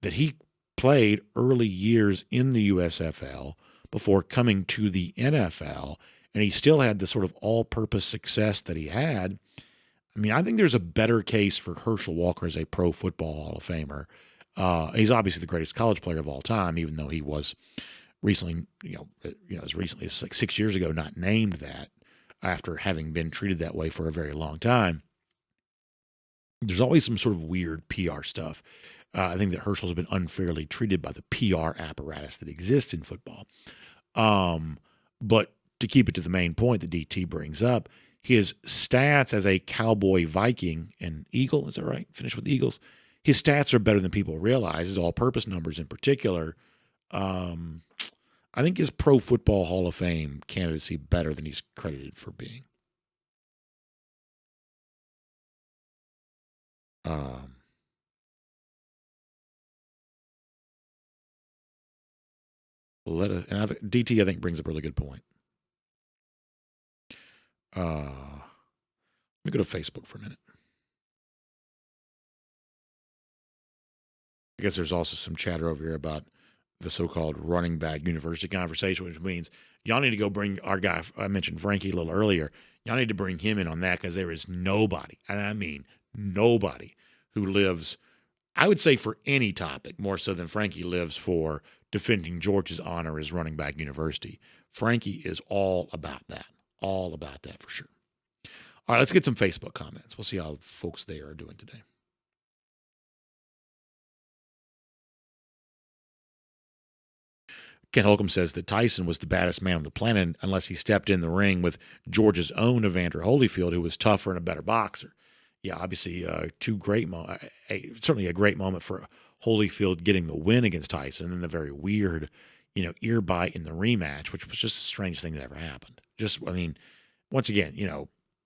that he played early years in the USFL before coming to the NFL, and he still had the sort of all-purpose success that he had, I mean, I think there's a better case for Herschel Walker as a Pro Football Hall of Famer. He's obviously the greatest college player of all time, even though he was recently, as recently as like 6 years ago, not named that after having been treated that way for a very long time. There's always some sort of weird PR stuff. I think that Herschel's been unfairly treated by the PR apparatus that exists in football. But to keep it to the main point that DT brings up, his stats as a Cowboy, Viking, and Eagle, is that right? Finish with Eagles. His stats are better than people realize, his all-purpose numbers in particular. I think his Pro Football Hall of Fame candidacy better than he's credited for being. DT, I think, brings up a really good point. Let me go to Facebook for a minute. I guess there's also some chatter over here about the so-called running back university conversation, which means y'all need to go bring our guy, I mentioned Frankie a little earlier, y'all need to bring him in on that, because there is nobody, and I mean nobody, who lives, I would say for any topic, more so than Frankie lives for defending Georgia's honor as running back university. Frankie is all about that for sure. All right, let's get some Facebook comments. We'll see how folks there are doing today. Ken Holcomb says that Tyson was the baddest man on the planet unless he stepped in the ring with Georgia's own Evander Holyfield, who was tougher and a better boxer. Yeah, obviously certainly a great moment for Holyfield getting the win against Tyson, and then the very weird, ear bite in the rematch, which was just a strange thing that ever happened. Just, I mean, once again,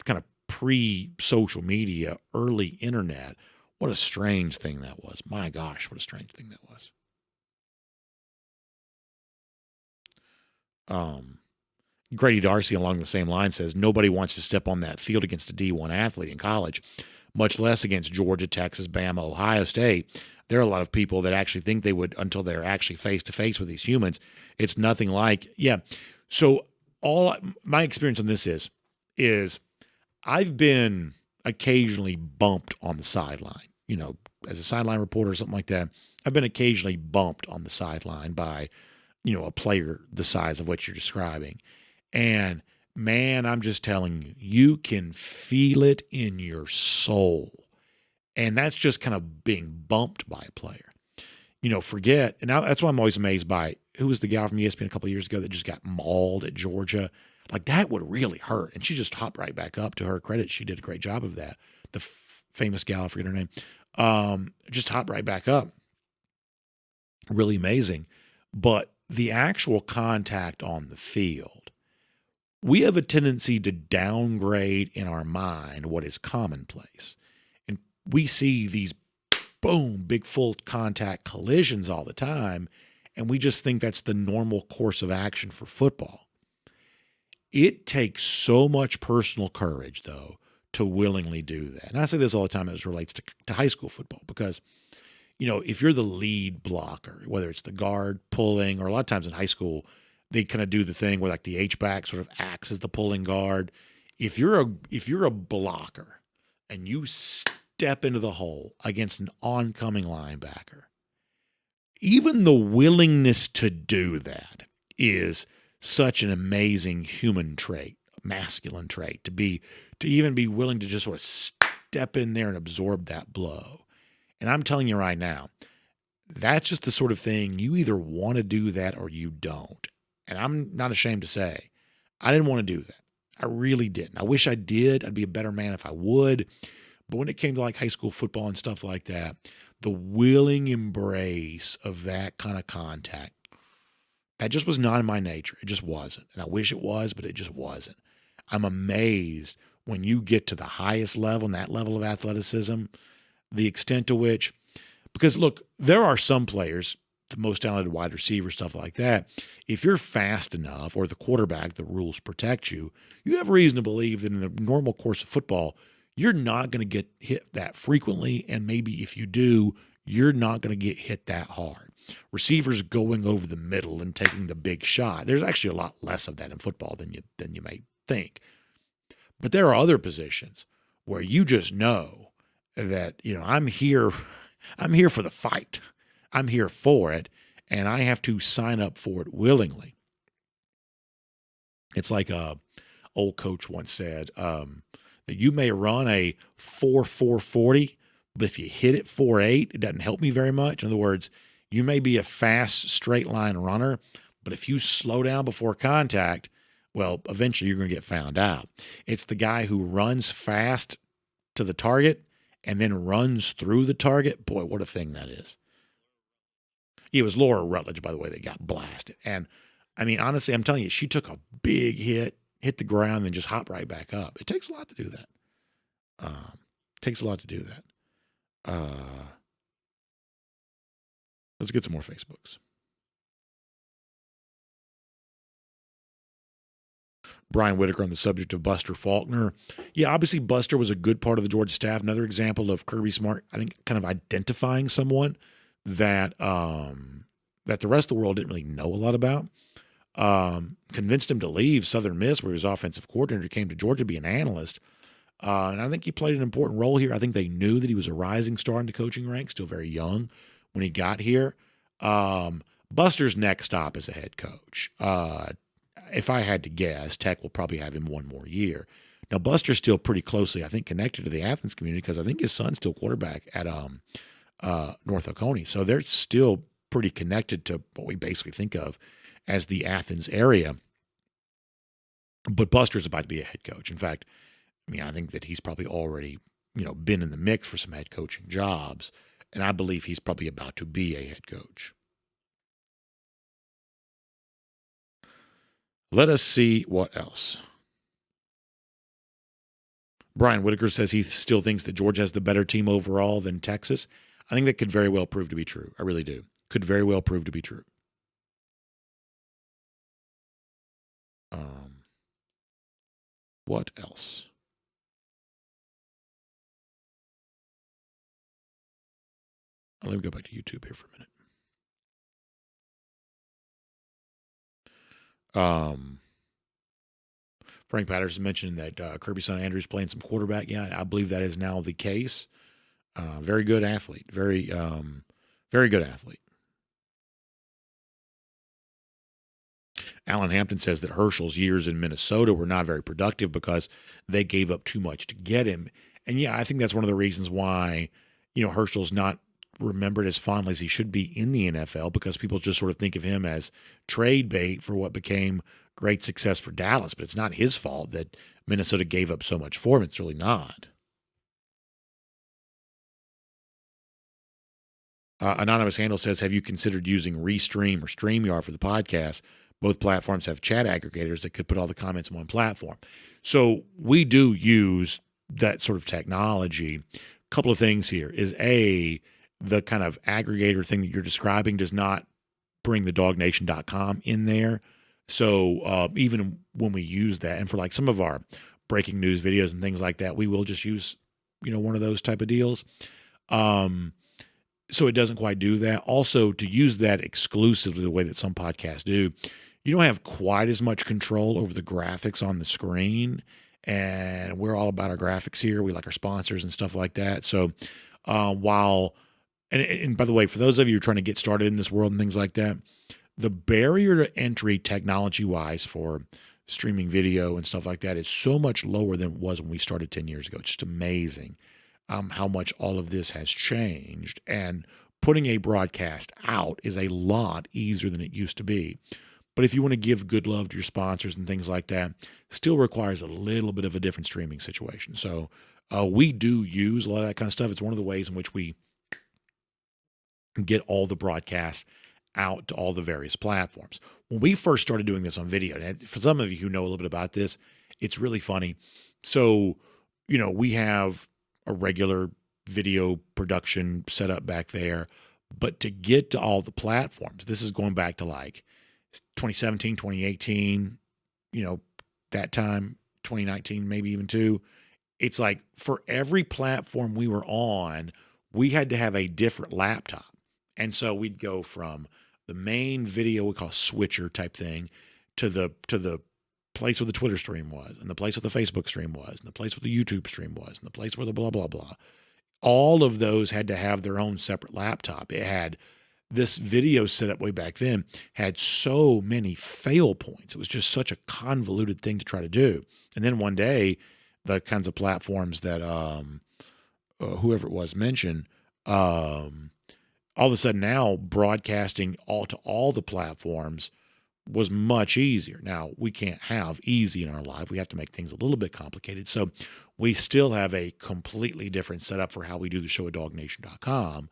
kind of pre-social media, early internet. What a strange thing that was. My gosh, what a strange thing that was. Grady Darcy, along the same line, says nobody wants to step on that field against a D1 athlete in college, much less against Georgia, Texas, Bama, Ohio State. There are a lot of people that actually think they would until they're actually face-to-face with these humans. It's nothing like, yeah. So my experience on this is I've been occasionally bumped on the sideline, as a sideline reporter or something like that. I've been occasionally bumped on the sideline by, a player the size of what you're describing. And man, I'm just telling you, you can feel it in your soul. And that's just kind of being bumped by a player. Forget, and that's why I'm always amazed by who was the gal from ESPN a couple of years ago that just got mauled at Georgia. Like, that would really hurt. And she just hopped right back up. To her credit, she did a great job of that. The famous gal, I forget her name, just hopped right back up. Really amazing. But the actual contact on the field, we have a tendency to downgrade in our mind what is commonplace. And we see these boom, big full contact collisions all the time, and we just think that's the normal course of action for football. It takes so much personal courage, though, to willingly do that. And I say this all the time as it relates to high school football, because, if you're the lead blocker, whether it's the guard pulling, or a lot of times in high school, they kind of do the thing where like the H-back sort of acts as the pulling guard. If you're a blocker and you step into the hole against an oncoming linebacker, even the willingness to do that is such an amazing human trait, masculine trait, to even be willing to just sort of step in there and absorb that blow. And I'm telling you right now, that's just the sort of thing you either want to do that or you don't. And I'm not ashamed to say, I didn't want to do that. I really didn't. I wish I did. I'd be a better man if I would. But when it came to like high school football and stuff like that, the willing embrace of that kind of contact, that just was not in my nature. It just wasn't. And I wish it was, but it just wasn't. I'm amazed when you get to the highest level and that level of athleticism, the extent to which, because look, there are some players, the most talented wide receiver, stuff like that. If you're fast enough, or the quarterback, the rules protect you, you have reason to believe that in the normal course of football, you're not going to get hit that frequently. And maybe if you do, you're not going to get hit that hard. Receivers going over the middle and taking the big shot. There's actually a lot less of that in football than you may think. But there are other positions where you just know that, I'm here for the fight. I'm here for it, and I have to sign up for it willingly. It's like a old coach once said, that you may run a 4.40, but if you hit it 4.8, it doesn't help me very much. In other words, you may be a fast straight line runner, but if you slow down before contact, well, eventually you're going to get found out. It's the guy who runs fast to the target and then runs through the target. Boy, what a thing that is. It was Laura Rutledge, by the way, that got blasted. And I mean, honestly, I'm telling you, she took a big hit the ground, and then just hopped right back up. It takes a lot to do that. Let's get some more Facebooks. Brian Whitaker on the subject of Buster Faulkner. Yeah, obviously Buster was a good part of the Georgia staff. Another example of Kirby Smart, I think, kind of identifying someone that that the rest of the world didn't really know a lot about. Convinced him to leave Southern Miss, where he was offensive coordinator, came to Georgia to be an analyst. And I think he played an important role here. I think they knew that he was a rising star in the coaching ranks, still very young when he got here. Buster's next stop is a head coach. If I had to guess, Tech will probably have him one more year. Now, Buster's still pretty closely, I think, connected to the Athens community, because I think his son's still quarterback at North Oconee. So they're still pretty connected to what we basically think of as the Athens area. But Buster's about to be a head coach. In fact, I think that he's probably already, been in the mix for some head coaching jobs. And I believe he's probably about to be a head coach. Let us see what else. Brian Whitaker says he still thinks that Georgia has the better team overall than Texas. I think that could very well prove to be true. I really do. Could very well prove to be true. What else? Let me go back to YouTube here for a minute. Frank Patterson mentioned that Kirby Son Andrews playing some quarterback. Yeah, I believe that is now the case. Very good athlete. Very good athlete. Alan Hampton says that Herschel's years in Minnesota were not very productive because they gave up too much to get him. And yeah, I think that's one of the reasons why, Herschel's not remembered as fondly as he should be in the NFL, because people just sort of think of him as trade bait for what became great success for Dallas. But it's not his fault that Minnesota gave up so much for him. It's really not. Anonymous Handle says, have you considered using Restream or StreamYard for the podcast? Both platforms have chat aggregators that could put all the comments on one platform. So we do use that sort of technology. A couple of things here is the kind of aggregator thing that you're describing does not bring the DawgNation.com in there. So even when we use that, and for like some of our breaking news videos and things like that, we will just use, one of those type of deals. So it doesn't quite do that. Also, to use that exclusively the way that some podcasts do, you don't have quite as much control over the graphics on the screen. And we're all about our graphics here. We like our sponsors and stuff like that. So and by the way, for those of you who are trying to get started in this world and things like that, the barrier to entry technology-wise for streaming video and stuff like that is so much lower than it was when we started 10 years ago. It's just amazing how much all of this has changed. And putting a broadcast out is a lot easier than it used to be. But if you want to give good love to your sponsors and things like that, still requires a little bit of a different streaming situation. So we do use a lot of that kind of stuff. It's one of the ways in which we get all the broadcasts out to all the various platforms. When we first started doing this on video, and for some of you who know a little bit about this, it's really funny. So, we have a regular video production set up back there, but to get to all the platforms, this is going back to like 2017, 2018, that time, 2019, maybe even too. It's like for every platform we were on, we had to have a different laptop. And so we'd go from the main video we call switcher type thing to the place where the Twitter stream was, and the place where the Facebook stream was, and the place where the YouTube stream was, and the place where the blah, blah, blah. All of those had to have their own separate laptop. It had this video setup way back then had so many fail points. It was just such a convoluted thing to try to do. And then one day, the kinds of platforms that whoever it was mentioned, all of a sudden now broadcasting to all the platforms was much easier. Now, we can't have easy in our life. We have to make things a little bit complicated. So we still have a completely different setup for how we do the show at DawgNation.com.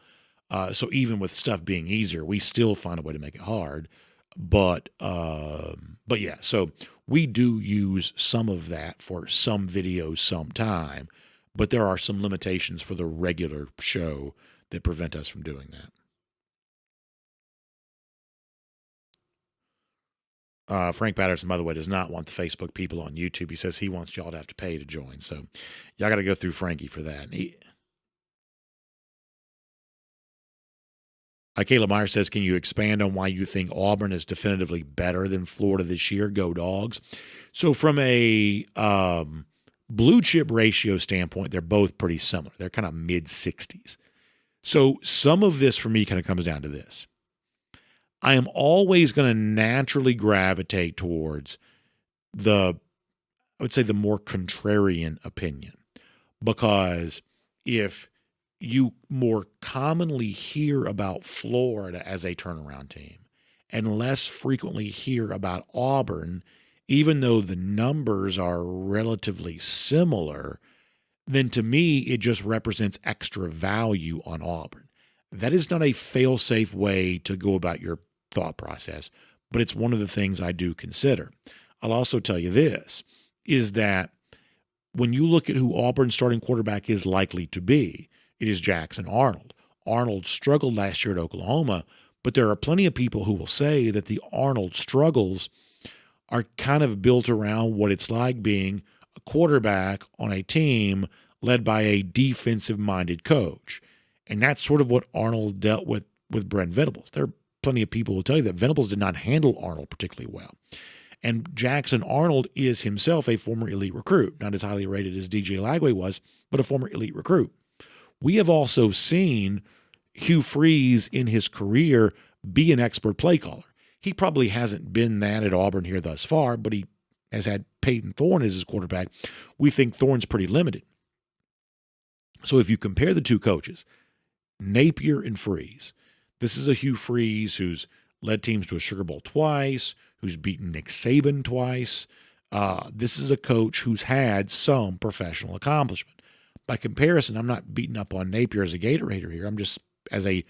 So even with stuff being easier, we still find a way to make it hard. But yeah, so we do use some of that for some videos sometime, but there are some limitations for the regular show that prevent us from doing that. Frank Patterson, by the way, does not want the Facebook people on YouTube. He says he wants y'all to have to pay to join. So y'all got to go through Frankie for that. Kayla Meyer says, can you expand on why you think Auburn is definitively better than Florida this year? Go Dogs. So from a blue chip ratio standpoint, they're both pretty similar. They're kind of mid-60s. So some of this for me kind of comes down to this. I am always going to naturally gravitate towards I would say the more contrarian opinion, because if you more commonly hear about Florida as a turnaround team and less frequently hear about Auburn, even though the numbers are relatively similar, then to me, it just represents extra value on Auburn. That is not a fail-safe way to go about your thought process, but it's one of the things I do consider. I'll also tell you this, is that when you look at who Auburn's starting quarterback is likely to be, it is Jackson Arnold. Arnold struggled last year at Oklahoma, but there are plenty of people who will say that the Arnold struggles are kind of built around what it's like being a quarterback on a team led by a defensive-minded coach. And that's sort of what Arnold dealt with Brent Venables. There are plenty of people who will tell you that Venables did not handle Arnold particularly well. And Jackson Arnold is himself a former elite recruit, not as highly rated as DJ Lagway was, but a former elite recruit. We have also seen Hugh Freeze in his career be an expert play caller. He probably hasn't been that at Auburn here thus far, but he has had Peyton Thorne as his quarterback. We think Thorne's pretty limited. So if you compare the two coaches, Napier and Freeze, this is a Hugh Freeze who's led teams to a Sugar Bowl twice, who's beaten Nick Saban twice. This is a coach who's had some professional accomplishment. By comparison, I'm not beating up on Napier as a Gator hater here. I'm just as a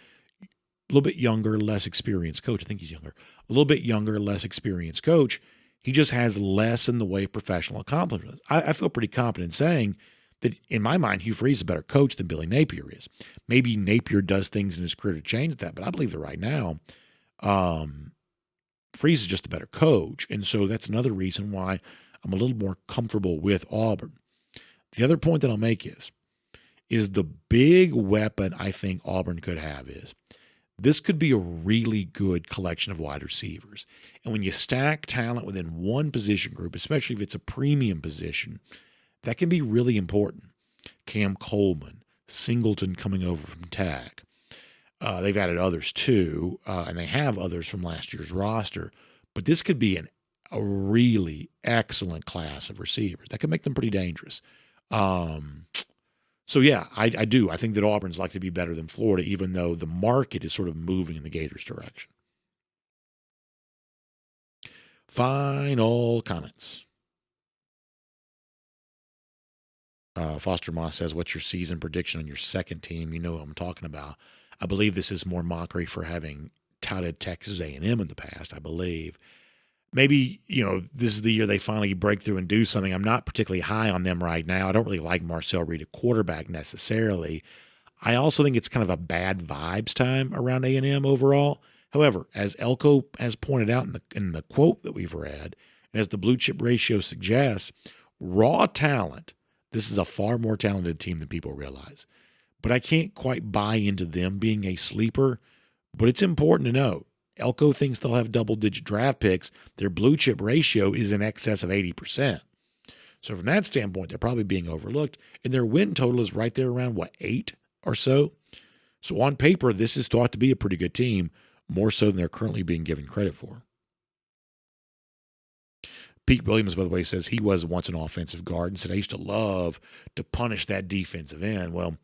little bit younger, less experienced coach. I think he's younger. A little bit younger, less experienced coach. He just has less in the way of professional accomplishments. I feel pretty confident saying that, in my mind, Hugh Freeze is a better coach than Billy Napier is. Maybe Napier does things in his career to change that, but I believe that right now, Freeze is just a better coach. And so that's another reason why I'm a little more comfortable with Auburn. The other point that I'll make is the big weapon I think Auburn could have is this could be a really good collection of wide receivers. And when you stack talent within one position group, especially if it's a premium position, that can be really important. Cam Coleman, Singleton coming over from Tech. They've added others too, and they have others from last year's roster. But this could be a really excellent class of receivers. That could make them pretty dangerous. So, yeah, I do. I think that Auburn's like to be better than Florida, even though the market is sort of moving in the Gators' direction. Final comments. Foster Moss says, what's your season prediction on your second team? You know what I'm talking about. I believe this is more mockery for having touted Texas A&M in the past, I believe. Maybe, this is the year they finally break through and do something. I'm not particularly high on them right now. I don't really like Marcel Reed at quarterback necessarily. I also think it's kind of a bad vibes time around A&M overall. However, as Elko has pointed out in the quote that we've read, and as the blue chip ratio suggests, raw talent, this is a far more talented team than people realize. But I can't quite buy into them being a sleeper. But it's important to note, Elko thinks they'll have double-digit draft picks. Their blue chip ratio is in excess of 80%. So from that standpoint, they're probably being overlooked. And their win total is right there around, 8 or so? So on paper, this is thought to be a pretty good team, more so than they're currently being given credit for. Pete Williams, by the way, says he was once an offensive guard and said, I used to love to punish that defensive end. Well,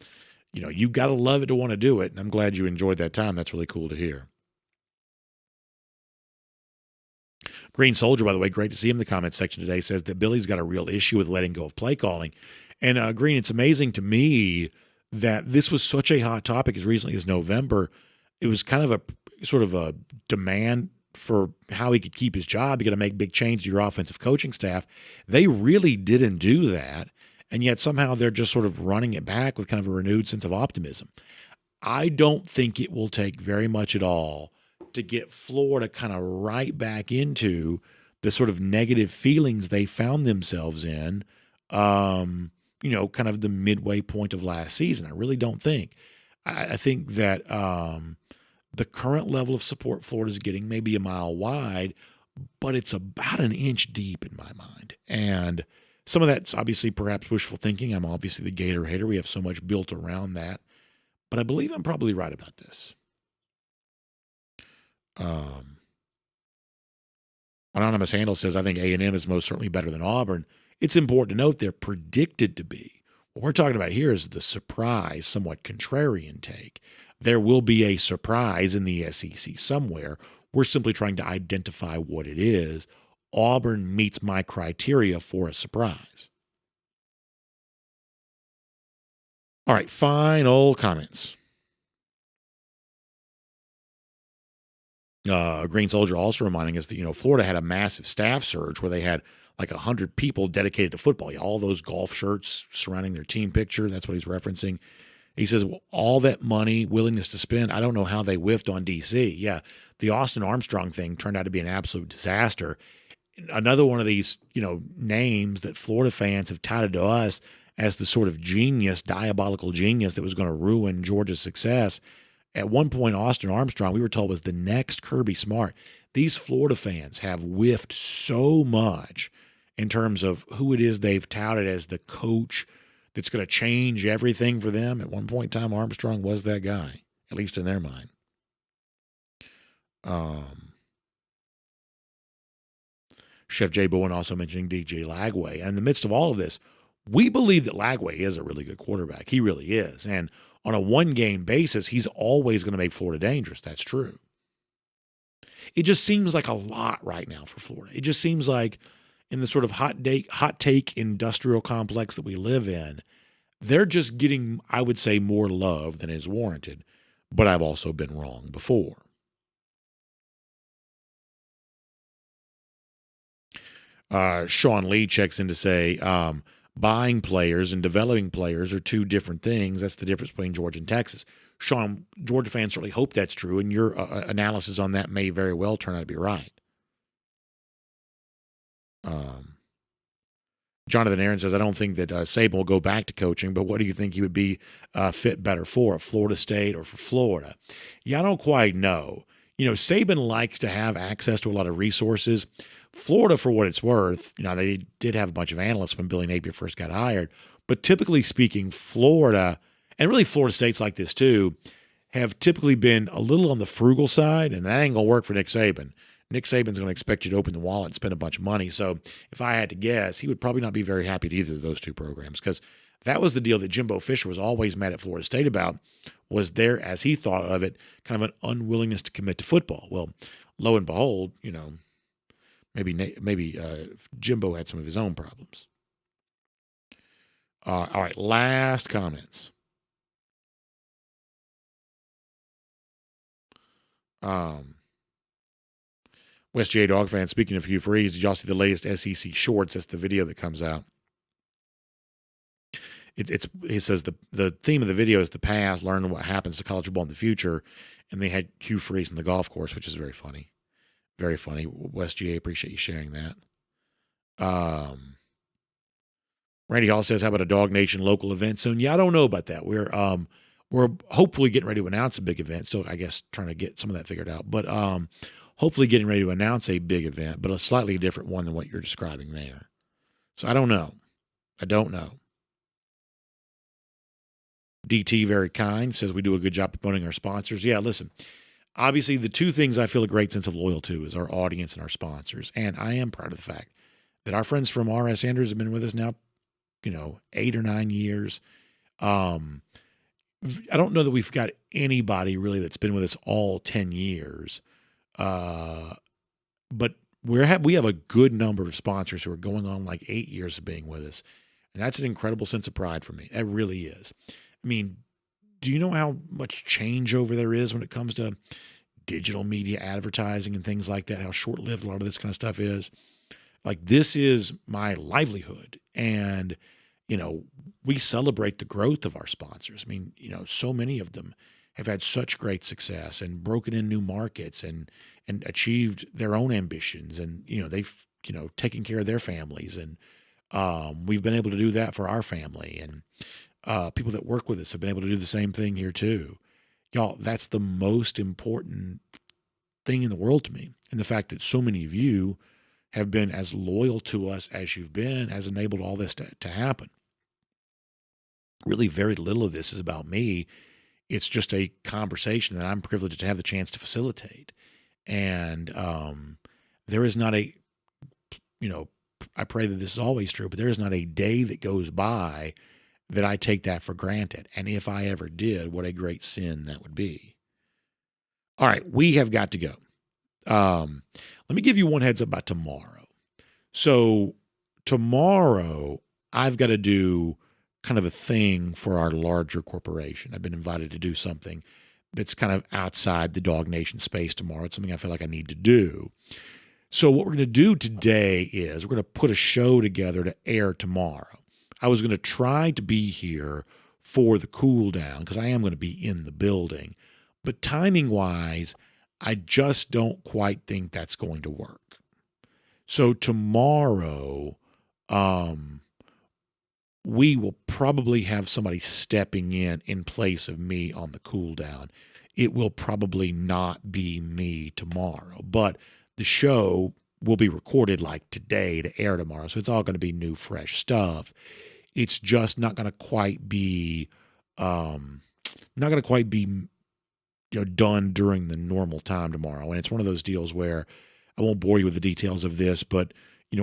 you've got to love it to want to do it, and I'm glad you enjoyed that time. That's really cool to hear. Green Soldier, by the way, great to see him in the comments section today, says that Billy's got a real issue with letting go of play calling. And Green, it's amazing to me that this was such a hot topic as recently as November. It was kind of a sort of a demand for how he could keep his job. You got to make big change to your offensive coaching staff. They really didn't do that. And yet somehow they're just sort of running it back with kind of a renewed sense of optimism. I don't think it will take very much at all to get Florida kind of right back into the sort of negative feelings they found themselves in, kind of the midway point of last season. I really don't think. I think that the current level of support Florida's getting may be a mile wide, but it's about an inch deep in my mind. And some of that's obviously perhaps wishful thinking. I'm obviously the Gator hater. We have so much built around that. But I believe I'm probably right about this. Anonymous Handle says, I think A&M is most certainly better than Auburn. It's important to note they're predicted to be. What we're talking about here is the surprise, somewhat contrarian take. There will be a surprise in the SEC somewhere. We're simply trying to identify what it is. Auburn meets my criteria for a surprise. All right, final comments. Green Soldier also reminding us that, Florida had a massive staff surge where they had like 100 people dedicated to football. All those golf shirts surrounding their team picture. That's what he's referencing. He says, well, all that money, willingness to spend, I don't know how they whiffed on DC. Yeah, the Austin Armstrong thing turned out to be an absolute disaster. Another one of these, names that Florida fans have touted to us as the sort of genius, diabolical genius that was going to ruin Georgia's success. At one point, Austin Armstrong, we were told, was the next Kirby Smart. These Florida fans have whiffed so much in terms of who it is they've touted as the coach that's going to change everything for them. At one point in time, Armstrong was that guy, at least in their mind. Chef Jay Bowen also mentioning DJ Lagway. And in the midst of all of this, we believe that Lagway is a really good quarterback. He really is. And on a one-game basis, he's always going to make Florida dangerous. That's true. It just seems like a lot right now for Florida. It just seems like in the sort of hot take industrial complex that we live in, they're just getting, I would say, more love than is warranted. But I've also been wrong before. Sean Lee checks in to say, buying players and developing players are two different things. That's the difference between Georgia and Texas. Sean, Georgia fans certainly hope that's true, and your analysis on that may very well turn out to be right. Jonathan Aaron says, I don't think that Saban will go back to coaching, but what do you think he would be fit better for, Florida State or for Florida? Yeah, I don't quite know. Saban likes to have access to a lot of resources. Florida, for what it's worth, they did have a bunch of analysts when Billy Napier first got hired. But typically speaking, Florida, and really Florida States like this too, have typically been a little on the frugal side, and that ain't going to work for Nick Saban. Nick Saban's going to expect you to open the wallet and spend a bunch of money. So if I had to guess, he would probably not be very happy at either of those two programs, because that was the deal that Jimbo Fisher was always mad at Florida State about, was there, as he thought of it, kind of an unwillingness to commit to football. Well, lo and behold, maybe Jimbo had some of his own problems. All right, last comments. West J Dog fan, speaking of Hugh Freeze, did y'all see the latest SEC shorts? That's the video that comes out. He says the theme of the video is the past, learning what happens to college football in the future, and they had Hugh Freeze on the golf course, which is very funny. Very funny. West GA, appreciate you sharing that. Randy Hall says, how about a DawgNation local event soon? Yeah, I don't know about that. We're hopefully getting ready to announce a big event. So I guess trying to get some of that figured out. But hopefully getting ready to announce a big event, but a slightly different one than what you're describing there. So I don't know. DT, very kind, says we do a good job promoting our sponsors. Yeah, listen, obviously the two things I feel a great sense of loyalty to is our audience and our sponsors. And I am proud of the fact that our friends from R.S. Andrews have been with us now, 8 or 9 years. I don't know that we've got anybody really that's been with us all 10 years. But we have a good number of sponsors who are going on like 8 years of being with us. And that's an incredible sense of pride for me. That really is. I mean, do you know how much changeover there is when it comes to digital media advertising and things like that, how short-lived a lot of this kind of stuff is? Like, this is my livelihood. And, we celebrate the growth of our sponsors. I mean, so many of them have had such great success and broken in new markets and achieved their own ambitions. And, they've, taken care of their families. And we've been able to do that for our family. And people that work with us have been able to do the same thing here too. Y'all, that's the most important thing in the world to me. And the fact that so many of you have been as loyal to us as you've been has enabled all this to happen. Really, very little of this is about me. It's just a conversation that I'm privileged to have the chance to facilitate. And there is not a, I pray that this is always true, but there is not a day that goes by that I take that for granted. And if I ever did, what a great sin that would be. All right, we have got to go. Let me give you one heads up about tomorrow. So tomorrow, I've got to do kind of a thing for our larger corporation. I've been invited to do something that's kind of outside the DawgNation space tomorrow. It's something I feel like I need to do. So what we're going to do today is we're going to put a show together to air tomorrow. I was going to try to be here for the cool down because I am going to be in the building. But timing-wise, I just don't quite think that's going to work. So tomorrow, we will probably have somebody stepping in place of me on the cool down. It will probably not be me tomorrow, but the show will be recorded like today to air tomorrow. So it's all going to be new, fresh stuff. It's just not going to quite be, done during the normal time tomorrow. And it's one of those deals where I won't bore you with the details of this, but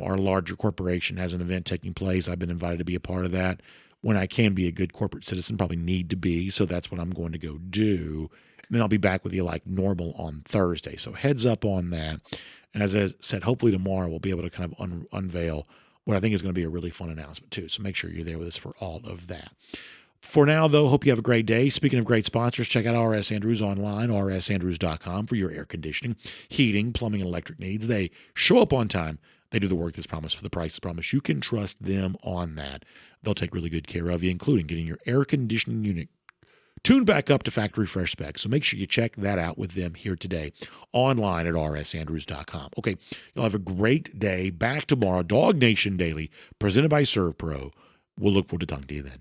our larger corporation has an event taking place. I've been invited to be a part of that. When I can be a good corporate citizen, probably need to be. So that's what I'm going to go do. And then I'll be back with you like normal on Thursday. So heads up on that. And as I said, hopefully tomorrow we'll be able to kind of unveil what I think is going to be a really fun announcement too. So make sure you're there with us for all of that. For now, though, hope you have a great day. Speaking of great sponsors, check out RS Andrews online, rsandrews.com, for your air conditioning, heating, plumbing, and electric needs. They show up on time. They do the work that's promised for the price that's promised. You can trust them on that. They'll take really good care of you, including getting your air conditioning unit tuned back up to factory fresh specs. So make sure you check that out with them here today online at rsandrews.com. Okay, you'll have a great day. Back tomorrow, DawgNation Daily, presented by ServPro. We'll look forward to talking to you then.